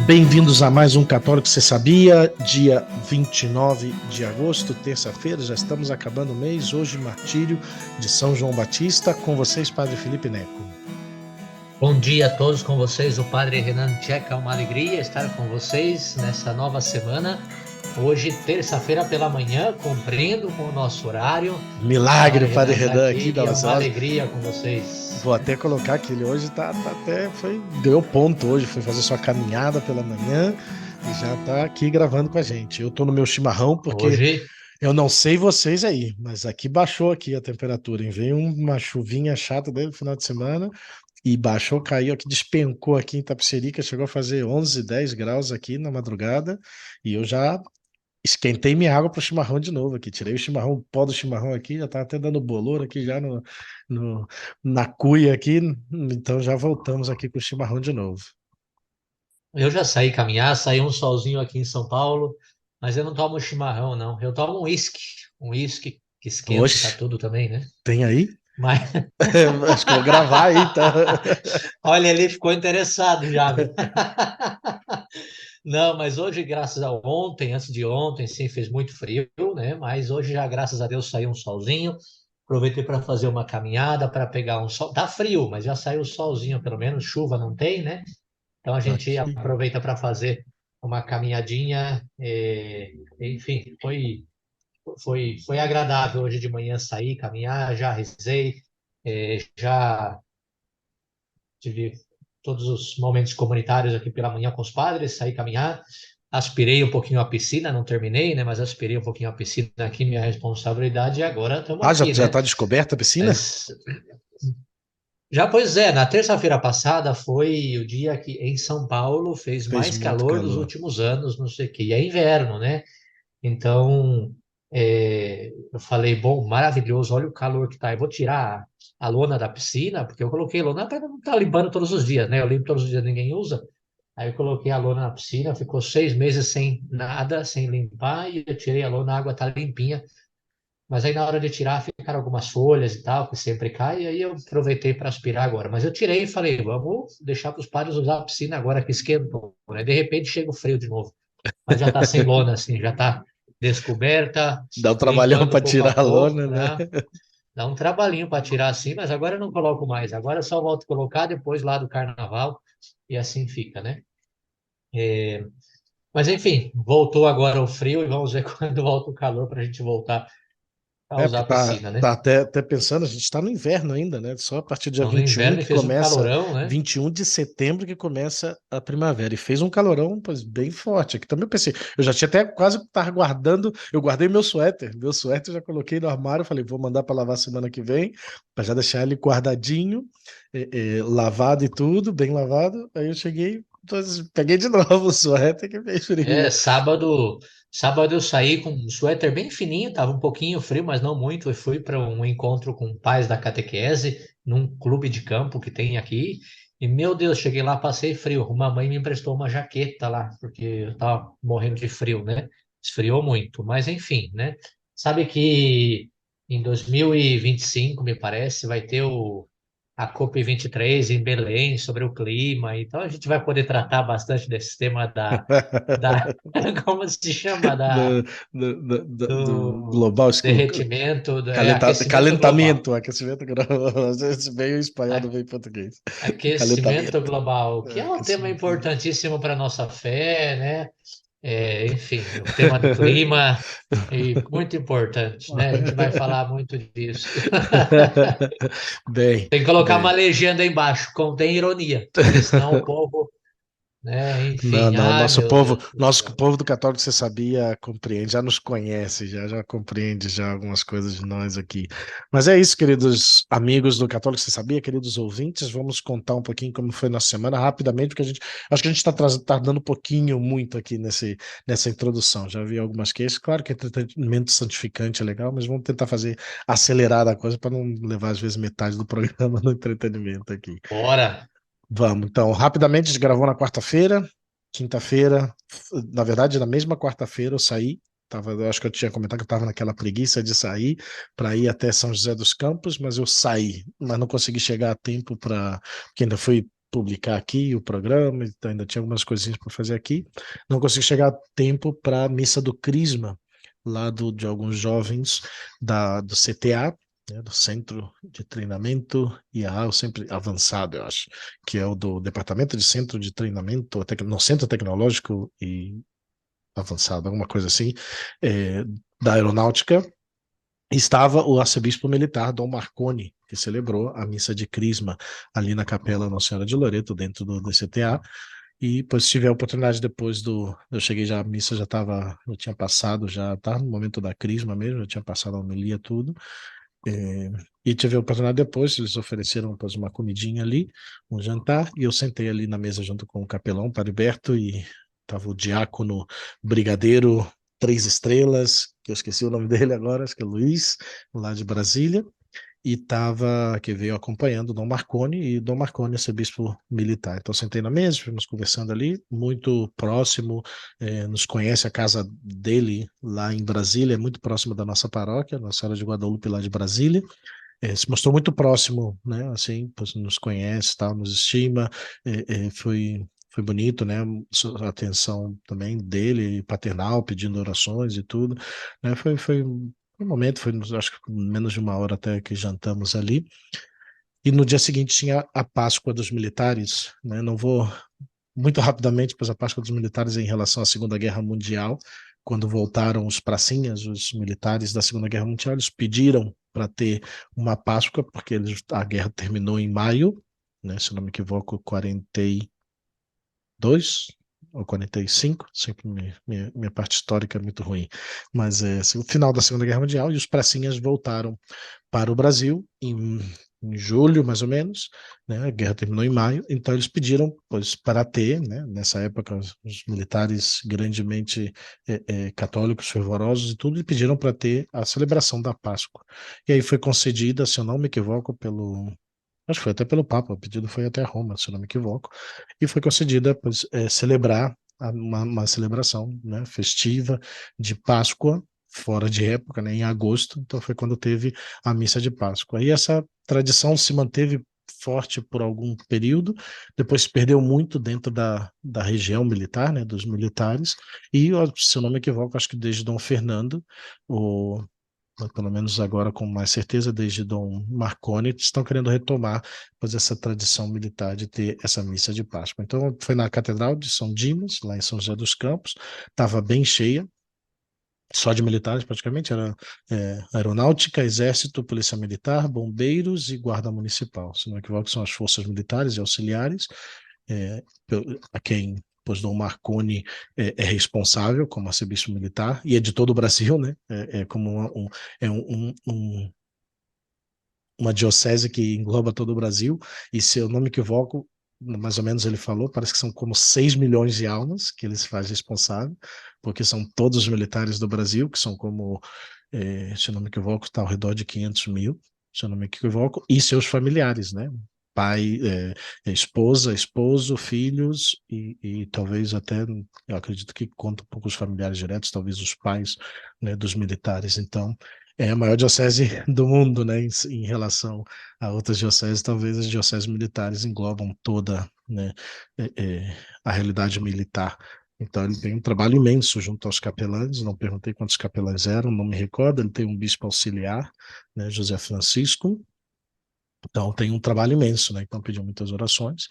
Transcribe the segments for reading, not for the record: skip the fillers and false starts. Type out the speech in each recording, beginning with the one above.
Bem-vindos a mais um Católico Você Sabia, dia 29 de agosto, terça-feira, já estamos acabando o mês, hoje martírio de São João Batista, com vocês, Padre Felipe Neco. Bom dia a todos, com vocês, o Padre Renan Tcheca, uma alegria estar com vocês nessa nova semana. Hoje, terça-feira pela manhã, cumprindo com o nosso horário. Milagre, o Padre Renan aqui. É uma alegria com vocês. Vou até colocar que ele hoje ganhou ponto hoje, foi fazer sua caminhada pela manhã e já está aqui gravando com a gente. Eu estou no meu chimarrão porque hoje... eu não sei vocês aí, mas aqui baixou aqui a temperatura, hein? Veio uma chuvinha chata desde o final de semana e baixou, caiu aqui, despencou aqui em Itapecerica, chegou a fazer 11, 10 graus aqui na madrugada e eu já esquentei minha água para o chimarrão de novo aqui. Tirei o chimarrão, o pó do chimarrão aqui, já estava até dando bolor aqui já na cuia aqui. Então já voltamos aqui com o chimarrão de novo. Eu já saí caminhar, saiu um solzinho aqui em São Paulo, mas eu não tomo chimarrão, não. Eu tomo um uísque que esquenta Oxe, tudo também, né? tem aí? Mas... Acho que eu vou gravar aí, tá? Olha, ele ficou interessado já, viu? Não, mas hoje, graças a ontem, antes de ontem, sim, fez muito frio, né? Mas hoje já, graças a Deus, saiu um solzinho. Aproveitei para fazer uma caminhada, para pegar um sol. Tá frio, mas já saiu o solzinho, pelo menos. Chuva não tem, né? Então a gente Aqui. aproveita para fazer uma caminhadinha. Enfim, foi agradável hoje de manhã sair, caminhar, já rezei, já tive todos os momentos comunitários aqui pela manhã com os padres, saí caminhar, aspirei um pouquinho a piscina, não terminei, né? Mas aspirei um pouquinho a piscina aqui, minha responsabilidade, e agora estamos aqui, Já né? tá descoberta a piscina? Mas, já, pois é, na terça-feira passada foi o dia que em São Paulo fez Fez mais muito calor dos calor. últimos anos, não sei o quê, e é inverno, né? Então, eu falei, bom, maravilhoso, olha o calor que tá. Eu vou tirar a lona da piscina, porque eu coloquei lona para não estar limpando todos os dias, né? Eu limpo todos os dias, ninguém usa. Aí eu coloquei a lona na piscina, ficou 6 meses sem nada, sem limpar, e eu tirei a lona, a água tá limpinha. Mas aí na hora de tirar ficaram algumas folhas e tal, que sempre cai, e aí eu aproveitei para aspirar agora. Mas eu tirei e falei, vamos deixar para os padres usar a piscina agora que esquentou, né? De repente chega o frio de novo, mas já está sem lona, assim, já está descoberta, Dá um trabalhão limpando para pouco a tirar a pouco, lona, né? né? Dá um trabalhinho para tirar assim, mas agora eu não coloco mais. Agora eu só volto a colocar depois lá do carnaval e assim fica, né? Mas enfim, voltou agora o frio e vamos ver quando volta o calor para a gente voltar a usar Porque a piscina, né? tá até pensando, a gente está no inverno ainda, né? Só a partir do dia Então, no 21 inverno e que fez um começa, calorão, né? 21 de setembro que começa a primavera. E fez um calorão, pois, bem forte. Aqui também eu pensei, eu já tinha até quase estar guardando, eu guardei meu suéter eu já coloquei no armário, falei, vou mandar para lavar semana que vem, para já deixar ele guardadinho, lavado e tudo, bem lavado. Aí eu cheguei, peguei de novo o suéter que fez frio. Sábado eu saí com um suéter bem fininho, tava um pouquinho frio, mas não muito. Eu fui para um encontro com pais da catequese num clube de campo que tem aqui. E meu Deus, cheguei lá, passei frio. Uma mãe me emprestou uma jaqueta lá, porque eu tava morrendo de frio, né? Esfriou muito, mas enfim, né? Sabe que em 2025, me parece, vai ter a COP23 em Belém sobre o clima, então a gente vai poder tratar bastante desse tema da como se chama? do, do Do global, derretimento, aquecimento global. aquecimento global, esse veio em espanhol, não A- veio em português. Aquecimento Calentamento. global, que é um tema Aquecimento. importantíssimo para a nossa fé, né? Enfim, o tema do clima é muito importante, né? A gente vai falar muito disso. Bem, Tem que colocar uma bem. legenda embaixo, contém ironia, porque senão o povo, né? Não, Enfim, não, ai meu Deus do nosso céu. povo do católico, você sabia, compreende, já nos conhece, já compreende já algumas coisas de nós aqui. Mas é isso, queridos amigos do Católico, você sabia, queridos ouvintes, vamos contar um pouquinho como foi nossa semana, rapidamente, porque acho que a gente está dando um pouquinho muito aqui nessa introdução, já vi algumas queixas, claro que entretenimento santificante é legal, mas vamos tentar fazer acelerar a coisa para não levar, às vezes, metade do programa no entretenimento aqui. Bora! Vamos, então, rapidamente, a gente gravou na quarta-feira, quinta-feira, na verdade, na mesma quarta-feira eu saí, eu acho que eu tinha comentado que eu estava naquela preguiça de sair para ir até São José dos Campos, mas eu saí, mas não consegui chegar a tempo porque ainda fui publicar aqui o programa, então ainda tinha algumas coisinhas para fazer aqui. Não consegui chegar a tempo para a missa do Crisma, lá de alguns jovens do CTA, né, do Centro de Treinamento IAA, sempre avançado, eu acho, que é o do Departamento de Centro de Treinamento, no Centro Tecnológico e Avançado, alguma coisa assim, da Aeronáutica. Estava o arcebispo militar Dom Marconi, que celebrou a missa de Crisma ali na Capela Nossa Senhora de Loreto, dentro do DCTA. E depois tive a oportunidade depois eu cheguei já, a missa já tinha passado, já estava no momento da Crisma mesmo, já tinha passado a homilia, tudo. E tive a oportunidade depois, eles ofereceram depois uma comidinha ali, um jantar, e eu sentei ali na mesa junto com o capelão, Padre Berto, e estava o diácono brigadeiro 3 estrelas, que eu esqueci o nome dele agora, acho que é Luiz, lá de Brasília, e que veio acompanhando Dom Marconi, e Dom Marconi, arcebispo militar. Então sentei na mesa, fomos conversando ali, muito próximo, nos conhece a casa dele lá em Brasília, é muito próximo da nossa paróquia, Nossa Senhora de Guadalupe lá de Brasília. Se mostrou muito próximo, né? Assim, pois nos conhece, tal, nos estima. Foi bonito, né? A atenção também dele, paternal, pedindo orações e tudo, né? Foi um momento, acho que menos de uma hora até que jantamos ali. E no dia seguinte tinha a Páscoa dos Militares, né? Não vou muito rapidamente, pois a Páscoa dos Militares é em relação à Segunda Guerra Mundial. Quando voltaram os pracinhas, os militares da Segunda Guerra Mundial, eles pediram para ter uma Páscoa, porque a guerra terminou em maio, né, se não me equivoco, 42 ou 45, sempre minha parte histórica é muito ruim, mas é assim, o final da Segunda Guerra Mundial, e os pracinhas voltaram para o Brasil em julho, mais ou menos, né? A guerra terminou em maio, então eles pediram, pois, para ter, né? Nessa época, os militares grandemente católicos, fervorosos e tudo, e pediram para ter a celebração da Páscoa. E aí foi concedida, se eu não me equivoco, acho que foi até pelo Papa, o pedido foi até Roma, se eu não me equivoco, e foi concedida, pois, celebrar uma celebração, né, festiva de Páscoa, fora de época, né, em agosto, então foi quando teve a missa de Páscoa. E essa tradição se manteve forte por algum período, depois se perdeu muito dentro da região militar, né, dos militares, e, se eu não me equivoco, acho que desde Dom Fernando, o pelo menos agora com mais certeza, desde Dom Marconi, estão querendo retomar pois, essa tradição militar de ter essa missa de Páscoa. Então, foi na Catedral de São Dimas, lá em São José dos Campos, estava bem cheia, só de militares praticamente, era aeronáutica, exército, polícia militar, bombeiros e guarda municipal. Se não me equivoco, são as forças militares e auxiliares, a quem pois Dom Marconi é responsável como arcebispo militar, e é de todo o Brasil, né? É como uma diocese que engloba todo o Brasil, e se eu não me equivoco, mais ou menos ele falou, parece que são como 6 milhões de almas que ele se faz responsável, porque são todos os militares do Brasil, que são como, se eu não me equivoco, está ao redor de 500 mil, se eu não me equivoco, e seus familiares, né? Pai, esposa, esposo, filhos e talvez até, eu acredito que conta um pouco os familiares diretos, talvez os pais, né, dos militares. Então, é a maior diocese do mundo, né, em relação a outras dioceses, talvez as dioceses militares englobam toda, né, a realidade militar. Então ele tem um trabalho imenso junto aos capelães, não perguntei quantos capelães eram, não me recordo, ele tem um bispo auxiliar, né, José Francisco, então tem um trabalho imenso, né, então pediu muitas orações,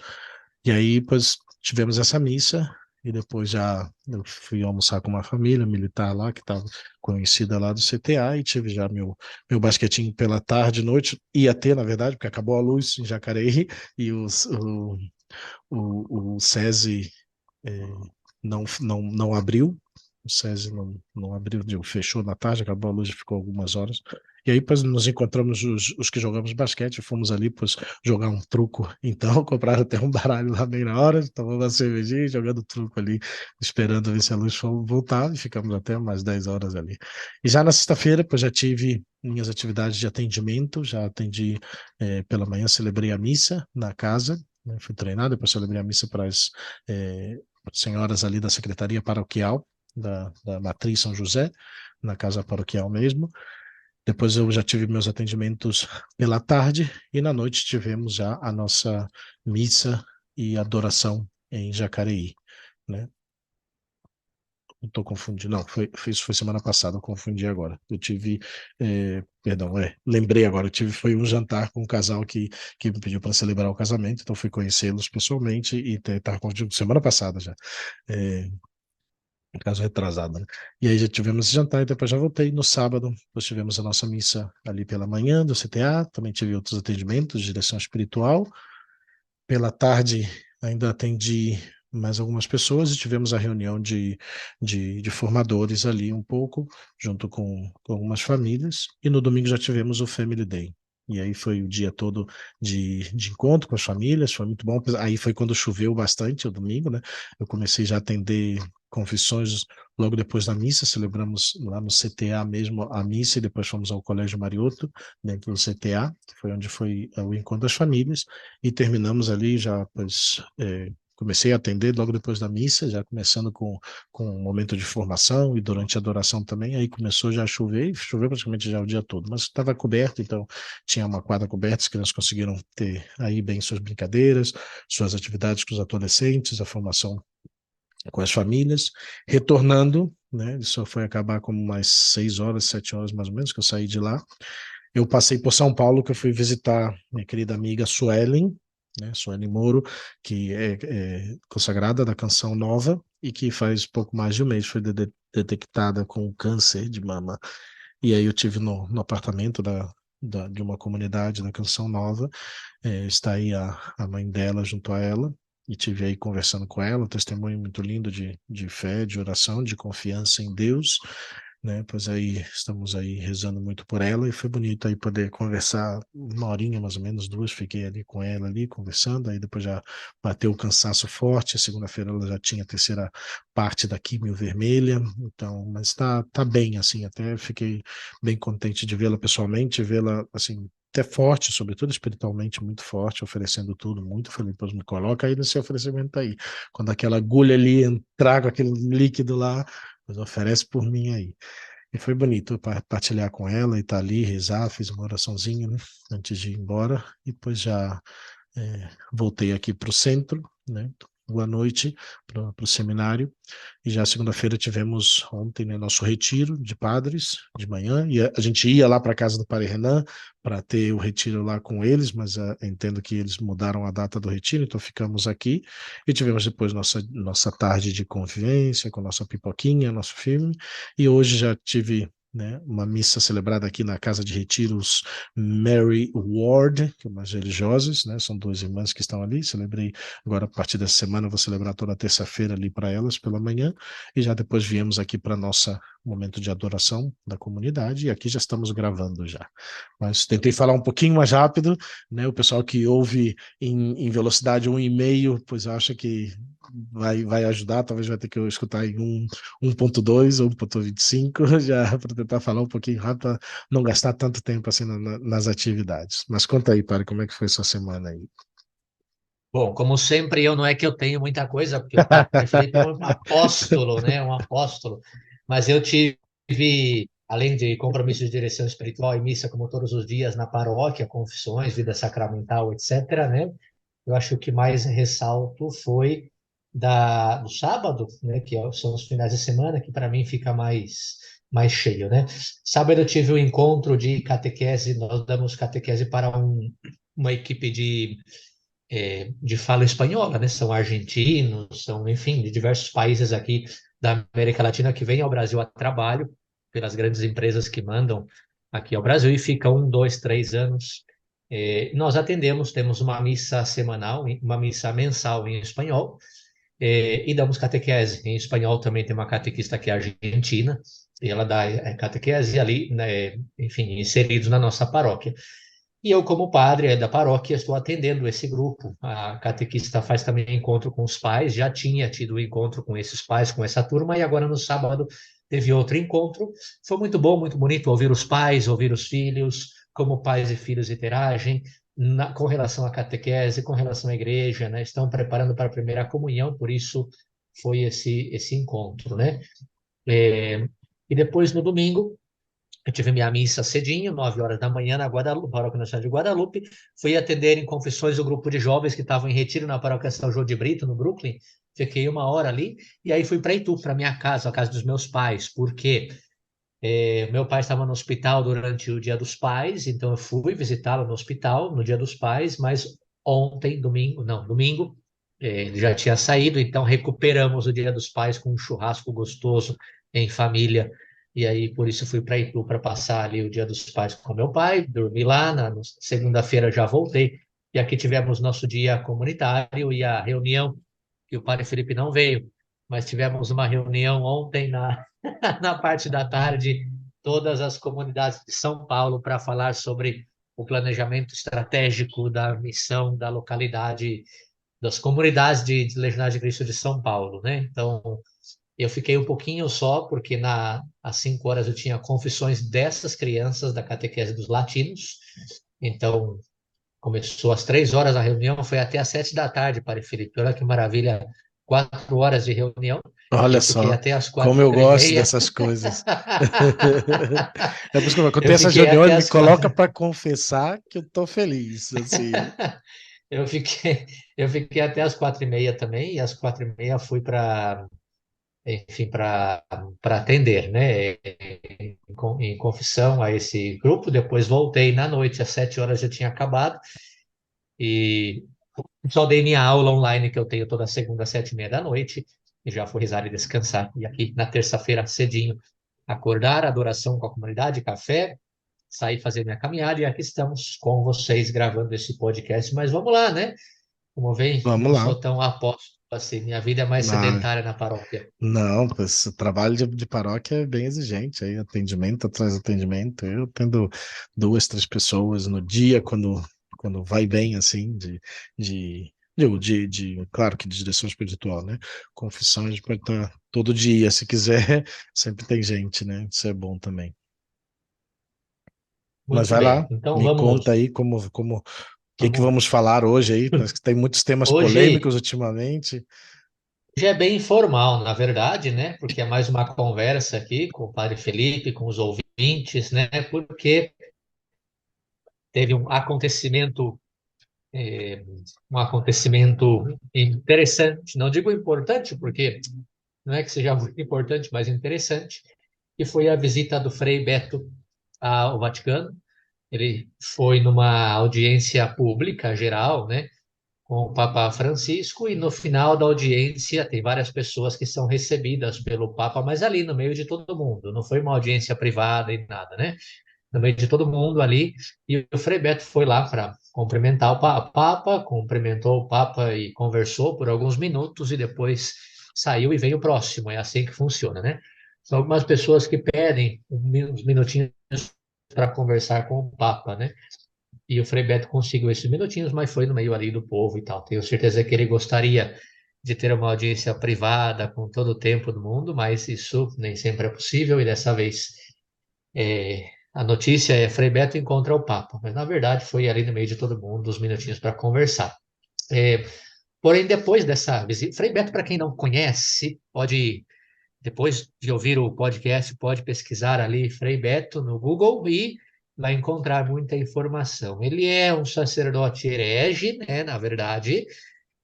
e aí, pois, tivemos essa missa, e depois já eu fui almoçar com uma família militar lá, que estava conhecida lá do CTA, e tive já meu basquetinho pela tarde, noite, ia ter, na verdade, porque acabou a luz em Jacareí, e o SESI não abriu, o SESI não abriu, fechou na tarde, acabou a luz e ficou algumas horas. E aí pois, nos encontramos os que jogamos basquete, fomos ali pois, jogar um truco. Então compraram até um baralho lá bem na hora, tomamos uma cervejinha, jogando truco ali, esperando ver se a luz voltar, e ficamos até umas 10 horas ali. E já na sexta-feira, pois já tive minhas atividades de atendimento, já atendi pela manhã, celebrei a missa na casa, né, fui treinado, depois celebrei a missa para as senhoras ali da Secretaria Paroquial, da Matriz São José, na casa paroquial mesmo. Depois eu já tive meus atendimentos pela tarde e na noite tivemos já a nossa missa e adoração em Jacareí, né? Não estou confundindo, não, isso foi semana passada, eu confundi agora. Eu tive, perdão, lembrei agora, foi um jantar com um casal que me pediu para celebrar o casamento, então fui conhecê-los pessoalmente e estava confundindo semana passada já, é, no caso retrasado, né? E aí já tivemos esse jantar e depois já voltei no sábado, nós tivemos a nossa missa ali pela manhã do CTA, também tive outros atendimentos, direção espiritual, pela tarde, ainda atendi mais algumas pessoas e tivemos a reunião de formadores ali um pouco, junto com algumas famílias. E no domingo já tivemos o Family Day. E aí foi o dia todo de encontro com as famílias, foi muito bom. Aí foi quando choveu bastante, o domingo, né? Eu comecei já a atender confissões logo depois da missa, celebramos lá no CTA mesmo a missa e depois fomos ao Colégio Mariotto, dentro do CTA, que foi onde foi o encontro das famílias e terminamos ali já, pois, comecei a atender logo depois da missa, já começando com um momento de formação e durante a adoração também, aí começou já a chover, e choveu praticamente já o dia todo, mas estava coberto, então tinha uma quadra coberta, as crianças conseguiram ter aí bem suas brincadeiras, suas atividades com os adolescentes, a formação com as famílias, retornando, né, isso foi acabar como umas 6 horas, 7 horas mais ou menos, que eu saí de lá, eu passei por São Paulo, que eu fui visitar minha querida amiga Suelen, né, Suelen Moro, que é consagrada da Canção Nova e que faz pouco mais de um mês foi detectada com câncer de mama. E aí eu tive no apartamento de uma comunidade da Canção Nova, está aí a mãe dela junto a ela, e tive aí conversando com ela, um testemunho muito lindo de fé, de oração, de confiança em Deus, né? Pois aí estamos aí rezando muito por ela e foi bonito aí poder conversar uma horinha, mais ou menos duas, fiquei ali com ela ali conversando, aí depois já bateu o cansaço forte, segunda-feira ela já tinha a terceira parte da quimio vermelha, então, mas tá bem, assim, até fiquei bem contente de vê-la pessoalmente, vê-la, assim, até forte, sobretudo espiritualmente muito forte, oferecendo tudo, muito feliz, depois me coloca aí nesse oferecimento aí, quando aquela agulha ali entrar com aquele líquido lá, mas oferece por mim aí. E foi bonito partilhar com ela e estar ali, rezar, fiz uma oraçãozinha, né, antes de ir embora, e depois já voltei aqui para o centro, né, boa noite para o seminário, e já segunda-feira tivemos ontem, né, nosso retiro de padres de manhã, e a gente ia lá para a casa do Padre Renan para ter o retiro lá com eles, mas entendo que eles mudaram a data do retiro, então ficamos aqui e tivemos depois nossa tarde de convivência com nossa pipoquinha, nosso filme, e hoje já tive, né, uma missa celebrada aqui na Casa de Retiros Mary Ward, que é umas religiosas, né, são duas irmãs que estão ali, celebrei agora a partir dessa semana, vou celebrar toda terça-feira ali para elas pela manhã, e já depois viemos aqui para nossa momento de adoração da comunidade, e aqui já estamos gravando já. Mas tentei falar um pouquinho mais rápido, né? O pessoal que ouve em velocidade 1,5, pois acha que vai ajudar, talvez vai ter que eu escutar em 1.2 ou 1.25, já para tentar falar um pouquinho rápido, para não gastar tanto tempo assim nas atividades. Mas conta aí, Padre, como é que foi sua semana aí? Bom, como sempre, eu não é que eu tenho muita coisa, porque o Padre Felipe é um apóstolo, né? Um apóstolo. Mas eu tive, além de compromisso de direção espiritual e missa, como todos os dias na paróquia, confissões, vida sacramental, etc., né? Eu acho que o que mais ressalto foi do sábado, né? São os finais de semana, que para mim fica mais cheio, né? Sábado eu tive um encontro de catequese, nós damos catequese para uma equipe de fala espanhola, né? São argentinos, são, enfim, de diversos países aqui da América Latina que vêm ao Brasil a trabalho, pelas grandes empresas que mandam aqui ao Brasil e ficam 1, 2, 3 anos. Nós atendemos, temos uma missa semanal, uma missa mensal em espanhol, e damos catequese. Em espanhol também tem uma catequista que é argentina, e ela dá catequese ali, né, enfim, inseridos na nossa paróquia. E eu, como padre da paróquia, estou atendendo esse grupo. A catequista faz também encontro com os pais, já tinha tido um encontro com esses pais, com essa turma, e agora no sábado teve outro encontro. Foi muito bom, muito bonito ouvir os pais, ouvir os filhos, como pais e filhos interagem com relação à catequese, com relação à igreja, né? Estão preparando para a primeira comunhão, por isso foi esse encontro, né? É, e depois, no domingo, Eu tive minha missa cedinho, 9 horas da manhã, na Guadalupe, Paróquia Nacional de Guadalupe. Fui atender em confissões o grupo de jovens que estavam em retiro na Paróquia São João de Brito, no Brooklyn. Fiquei 1 hora ali. E aí fui para Itu, para minha casa, a casa dos meus pais. Por quê? Meu pai estava no hospital durante o Dia dos Pais, então eu fui visitá-lo no hospital no Dia dos Pais, mas ontem, domingo, não, domingo, ele já tinha saído, então recuperamos o Dia dos Pais com um churrasco gostoso em família. E aí, por isso, fui para Itu para passar ali o Dia dos Pais com meu pai, dormi lá, na segunda-feira já voltei. E aqui tivemos nosso dia comunitário e a reunião, que o padre Felipe não veio, mas tivemos uma reunião ontem na parte da tarde, todas as comunidades de São Paulo para falar sobre o planejamento estratégico da missão da localidade, das comunidades de Legionários de Cristo de São Paulo, né? Então, eu fiquei um pouquinho só, porque às 5 horas eu tinha confissões dessas crianças da catequese dos latinos. Então, começou às 3 horas a reunião, foi até às 7 da tarde, Padre Felipe. Olha que maravilha, 4 horas de reunião. E Olha eu fiquei só, até às como quatro eu e gosto meia. dessas coisas. É por isso que quando Eu tem essas fiquei até reuniões, me às coloca quatro. para confessar que eu tô feliz, assim. Eu fiquei, eu fiquei até às 4 e meia também, e às 4 e meia fui enfim, para atender, né, em confissão a esse grupo. Depois voltei na noite, às 7 horas já tinha acabado, e só dei minha aula online que eu tenho toda segunda às 7 e meia da noite, e já fui rezar e descansar. E aqui na terça-feira, cedinho, acordar, adoração com a comunidade, café, sair fazer minha caminhada, e aqui estamos com vocês gravando esse podcast. Mas vamos lá, né? Como vem, Vamos não lá. sou tão apóstolo assim, minha vida é mais Não, sedentária na paróquia. não, esse trabalho de paróquia é bem exigente, aí atendimento atrás de atendimento. Eu tendo 2, 3 pessoas no dia, quando vai bem, assim, de, claro que de direção espiritual, né? Confissão a gente pode estar todo dia, se quiser, sempre tem gente, né? Isso é bom também. Mas Muito vai lá, bem, então me conta vamos, aí o que vamos. vamos falar hoje aí. Parece que tem muitos temas Hoje, polêmicos ultimamente. hoje é bem informal, na verdade, né? Porque é mais uma conversa aqui com o Padre Felipe, com os ouvintes, né? Porque teve um acontecimento interessante, não digo importante, porque não é que seja muito importante, mas interessante, que foi a visita do Frei Beto ao Vaticano. Ele foi numa audiência pública geral, né, com o Papa Francisco, e no final da audiência tem várias pessoas que são recebidas pelo Papa, mas ali no meio de todo mundo, não foi uma audiência privada e nada, né? No meio de todo mundo ali, e o Frei Beto foi lá para cumprimentar o Papa, cumprimentou o Papa e conversou por alguns minutos e depois saiu e veio o próximo. É assim que funciona, né? São algumas pessoas que pedem uns minutinhos para conversar com o Papa, né? E o Frei Beto conseguiu esses minutinhos, mas foi no meio ali do povo e tal. Tenho certeza que ele gostaria de ter uma audiência privada com todo o tempo do mundo, mas isso nem sempre é possível, e dessa vez a notícia é Frei Beto encontra o Papa, mas na verdade foi ali no meio de todo mundo, uns minutinhos para conversar. É, porém, depois dessa visita, Frei Beto, para quem não conhece, pode, depois de ouvir o podcast, pode pesquisar ali Frei Beto no Google e vai encontrar muita informação. Ele é um sacerdote herege, né, na verdade,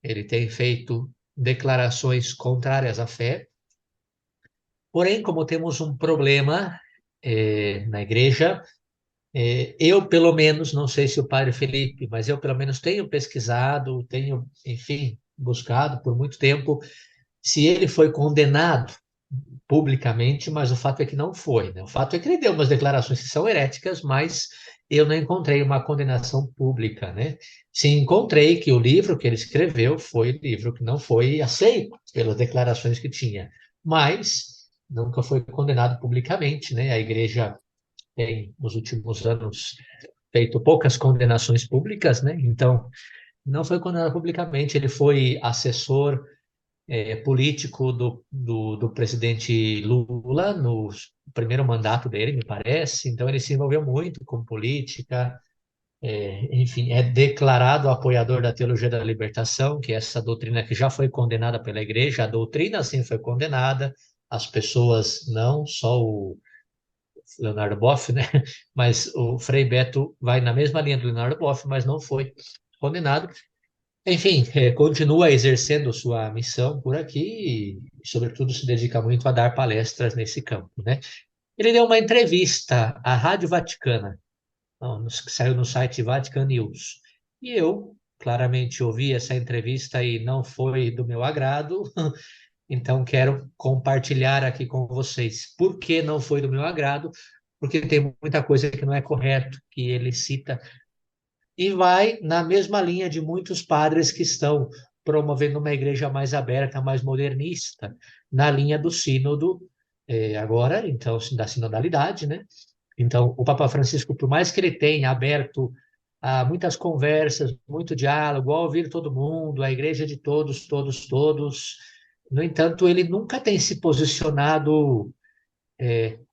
ele tem feito declarações contrárias à fé. Porém, como temos um problema na igreja, eu, pelo menos, não sei se o padre Felipe, mas eu, pelo menos, tenho pesquisado, tenho, enfim, buscado por muito tempo se ele foi condenado publicamente, mas o fato é que não foi, né? O fato é que ele deu umas declarações que são heréticas, mas eu não encontrei uma condenação pública, né? Sim, encontrei que o livro que ele escreveu foi livro que não foi aceito pelas declarações que tinha, mas nunca foi condenado publicamente, né? A igreja tem, nos últimos anos, feito poucas condenações públicas, né? Então, não foi condenado publicamente. Ele foi assessor político do presidente Lula no primeiro mandato dele, me parece. Então, ele se envolveu muito com política. Enfim, é declarado apoiador da teologia da libertação, que é essa doutrina que já foi condenada pela igreja. A doutrina, sim, foi condenada, as pessoas não, só Leonardo Boff, né? Mas o Frei Beto vai na mesma linha do Leonardo Boff, mas não foi condenado. Enfim, continua exercendo sua missão por aqui e, sobretudo, se dedica muito a dar palestras nesse campo, né? Ele deu uma entrevista à Rádio Vaticana, que saiu no site Vatican News. E eu, claramente, ouvi essa entrevista e não foi do meu agrado, então quero compartilhar aqui com vocês. Por que não foi do meu agrado? Porque tem muita coisa que não é correto, que ele cita e vai na mesma linha de muitos padres que estão promovendo uma igreja mais aberta, mais modernista, na linha do sínodo, agora, então, da sinodalidade, né? Então, o Papa Francisco, por mais que ele tenha aberto a muitas conversas, muito diálogo, a ouvir todo mundo, a igreja de todos, todos, todos, no entanto, ele nunca tem se posicionado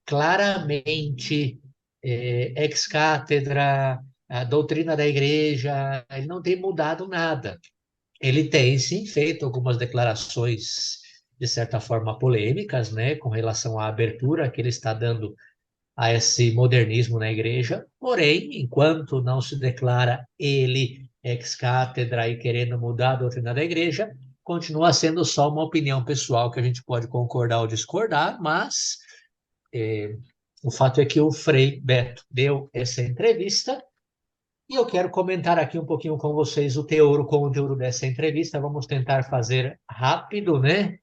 claramente, ex cátedra, a doutrina da igreja, ele não tem mudado nada. Ele tem, sim, feito algumas declarações, de certa forma, polêmicas, né, com relação à abertura que ele está dando a esse modernismo na igreja, porém, enquanto não se declara ele ex cátedra e querendo mudar a doutrina da igreja, continua sendo só uma opinião pessoal que a gente pode concordar ou discordar, mas o fato é que o Frei Beto deu essa entrevista e eu quero comentar aqui um pouquinho com vocês o teor, o conteúdo dessa entrevista. Vamos tentar fazer rápido, né?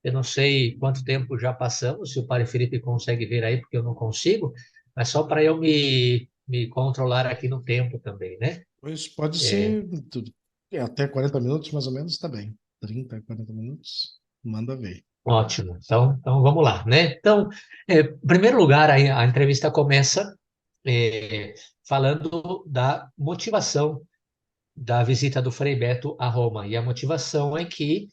Eu não sei quanto tempo já passamos, se o Padre Felipe consegue ver aí, porque eu não consigo, mas só para eu me controlar aqui no tempo também, né? Pois pode É, ser até 40 minutos, mais ou menos, tá bem. 30, 40 minutos, manda ver. ótimo. Então vamos lá, né? Então, em primeiro lugar, a entrevista começa falando da motivação da visita do Frei Beto a Roma. E a motivação é que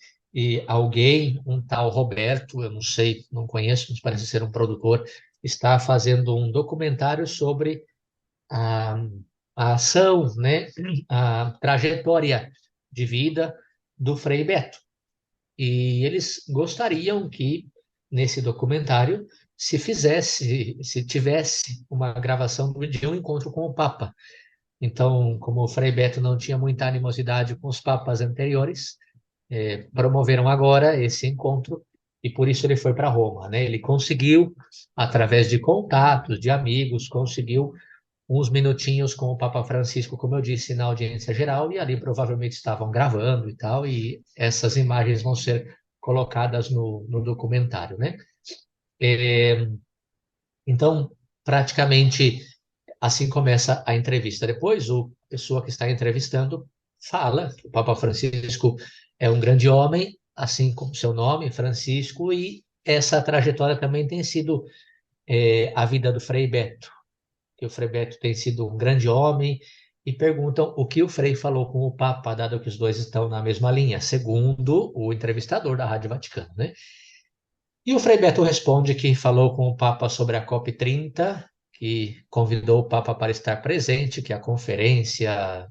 alguém, um tal Roberto, eu não sei, não conheço, mas parece ser um produtor, está fazendo um documentário sobre a, a ação, né, a trajetória de vida do Frei Beto. E eles gostariam que, nesse documentário, se tivesse uma gravação de um encontro com o Papa. Então, como o Frei Beto não tinha muita animosidade com os papas anteriores, promoveram agora esse encontro e por isso ele foi para Roma, né? Ele conseguiu, através de contatos, de amigos, conseguiu uns minutinhos com o Papa Francisco, como eu disse, na audiência geral, e ali provavelmente estavam gravando e tal, e essas imagens vão ser colocadas no documentário, né? É, então, praticamente assim começa a entrevista. Depois, a pessoa que está entrevistando fala que o Papa Francisco é um grande homem, assim como seu nome, Francisco, e essa trajetória também tem sido a vida do Frei Beto, que o Frei Beto tem sido um grande homem, e perguntam o que o Frei falou com o Papa, dado que os dois estão na mesma linha, segundo o entrevistador da Rádio Vaticano, né? E o Frei Beto responde que falou com o Papa sobre a COP30, que convidou o Papa para estar presente, que é a conferência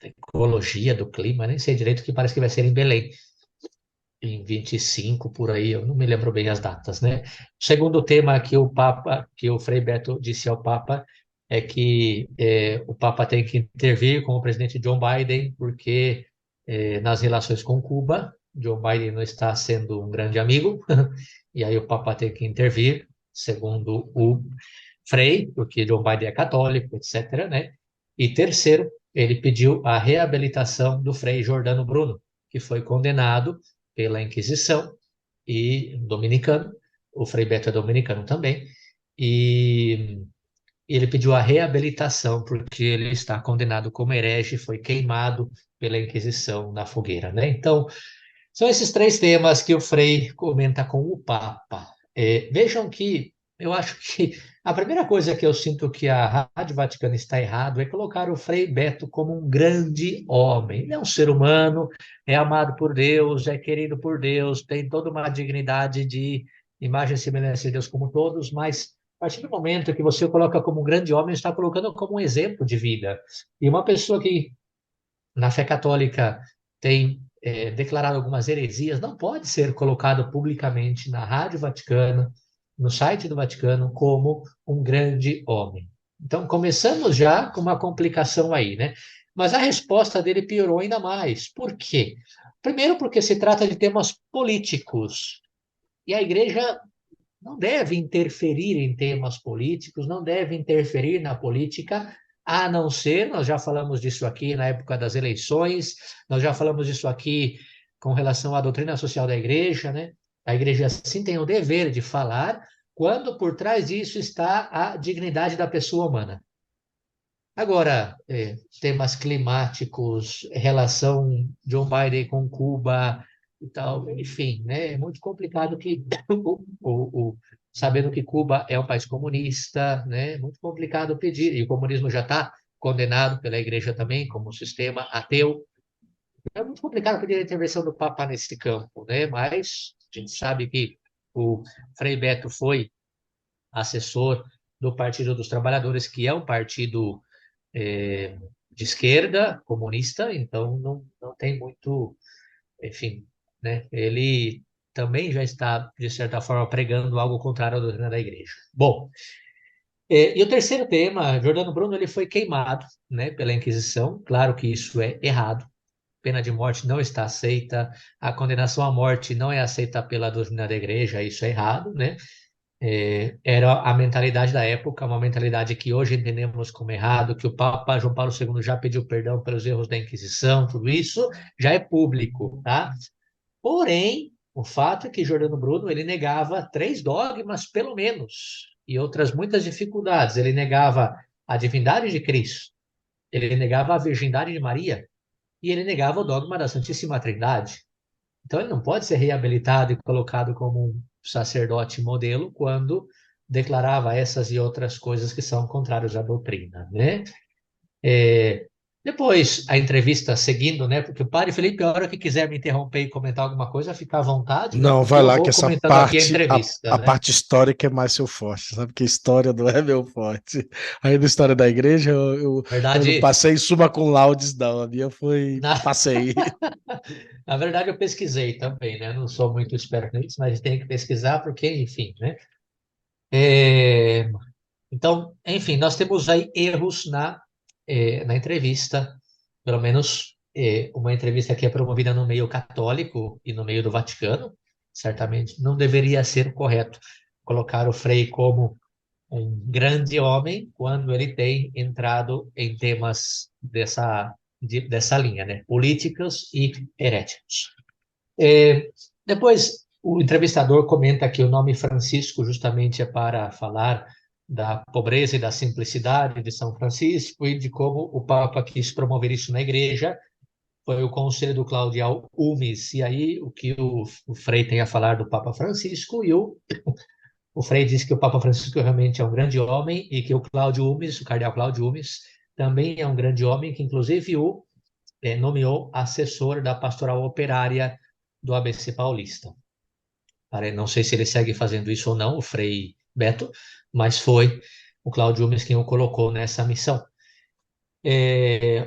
da ecologia do clima, nem sei direito, que parece que vai ser em Belém, em 25 por aí, eu não me lembro bem as datas, né? O segundo tema que o Frei Beto disse ao Papa é que o Papa tem que intervir com o presidente John Biden, porque nas relações com Cuba, John Biden não está sendo um grande amigo, e aí o Papa tem que intervir, segundo o Frei, porque John Biden é católico, etc., né? E terceiro, ele pediu a reabilitação do Frei Jordano Bruno, que foi condenado pela Inquisição e dominicano, o Frei Beto é dominicano também, e ele pediu a reabilitação porque ele está condenado como herege, foi queimado pela Inquisição na fogueira, né? Então, são esses três temas que o Frei comenta com o Papa. Vejam que eu acho que a primeira coisa que eu sinto que a Rádio Vaticana está errado é colocar o Frei Beto como um grande homem. Ele é um ser humano, é amado por Deus, é querido por Deus, tem toda uma dignidade de imagem e semelhança de Deus como todos, mas a partir do momento que você o coloca como um grande homem, está colocando como um exemplo de vida. E uma pessoa que na fé católica tem declarado algumas heresias, não pode ser colocado publicamente na Rádio Vaticana, no site do Vaticano como um grande homem. Então, começamos já com uma complicação aí, né? Mas a resposta dele piorou ainda mais. Por quê? Primeiro, porque se trata de temas políticos. E a igreja não deve interferir em temas políticos, não deve interferir na política, a não ser, nós já falamos disso aqui na época das eleições, nós já falamos disso aqui com relação à doutrina social da igreja, né? A igreja sim tem o dever de falar quando por trás disso está a dignidade da pessoa humana. Agora, temas climáticos, relação John Biden com Cuba e tal, enfim, né? É muito complicado que, sabendo que Cuba é um país comunista, né? É muito complicado pedir, e o comunismo já está condenado pela igreja também como sistema ateu. É muito complicado pedir a intervenção do Papa nesse campo, né? Mas a gente sabe que o Frei Beto foi assessor do Partido dos Trabalhadores, que é um partido de esquerda, comunista, então não tem muito, enfim, né? Ele também já está, de certa forma, pregando algo contrário à doutrina da igreja. Bom, e o terceiro tema, Giordano Bruno, ele foi queimado, né, pela Inquisição. Claro que isso é errado. Pena de morte não está aceita, a condenação à morte não é aceita pela doutrina da igreja, isso é errado, né? Era a mentalidade da época, uma mentalidade que hoje entendemos como errado, que o Papa João Paulo II já pediu perdão pelos erros da Inquisição, tudo isso já é público, tá? Porém, o fato é que Giordano Bruno ele negava três dogmas, pelo menos, e outras muitas dificuldades. Ele negava a divindade de Cristo, ele negava a virgindade de Maria e ele negava o dogma da Santíssima Trindade. Então, ele não pode ser reabilitado e colocado como um sacerdote modelo quando declarava essas e outras coisas que são contrárias à doutrina, né? É, Depois, a entrevista seguindo, né? Porque o padre Felipe, a hora que quiser me interromper e comentar alguma coisa, fica à vontade, né? Não, Porque vai eu lá que vou essa comentando aqui a parte, entrevista, a né? parte histórica é mais seu forte, sabe? Que história não é meu forte. Aí na história da igreja eu não Verdade, passei summa cum laude, não. A minha foi na, passei. na verdade, eu pesquisei também, né? Não sou muito esperto nisso, mas tenho que pesquisar porque, enfim, né? É, Então, enfim, nós temos aí erros na entrevista, pelo menos uma entrevista que é promovida no meio católico e no meio do Vaticano, certamente não deveria ser correto colocar o Frei como um grande homem quando ele tem entrado em temas dessa linha, né? Políticos e heréticos. Depois, o entrevistador comenta que o nome Francisco justamente é para falar da pobreza e da simplicidade de São Francisco e de como o Papa quis promover isso na igreja. Foi o conselho do Claudial Umes. E aí, o que o Frei tem a falar do Papa Francisco, e o Frei diz que o Papa Francisco realmente é um grande homem e que o Cláudio Umes, o cardeal Cláudio Umes, também é um grande homem, que inclusive nomeou assessor da pastoral operária do ABC Paulista. Não sei se ele segue fazendo isso ou não, o Frei Beto, mas foi o Cláudio Umes quem o colocou nessa missão.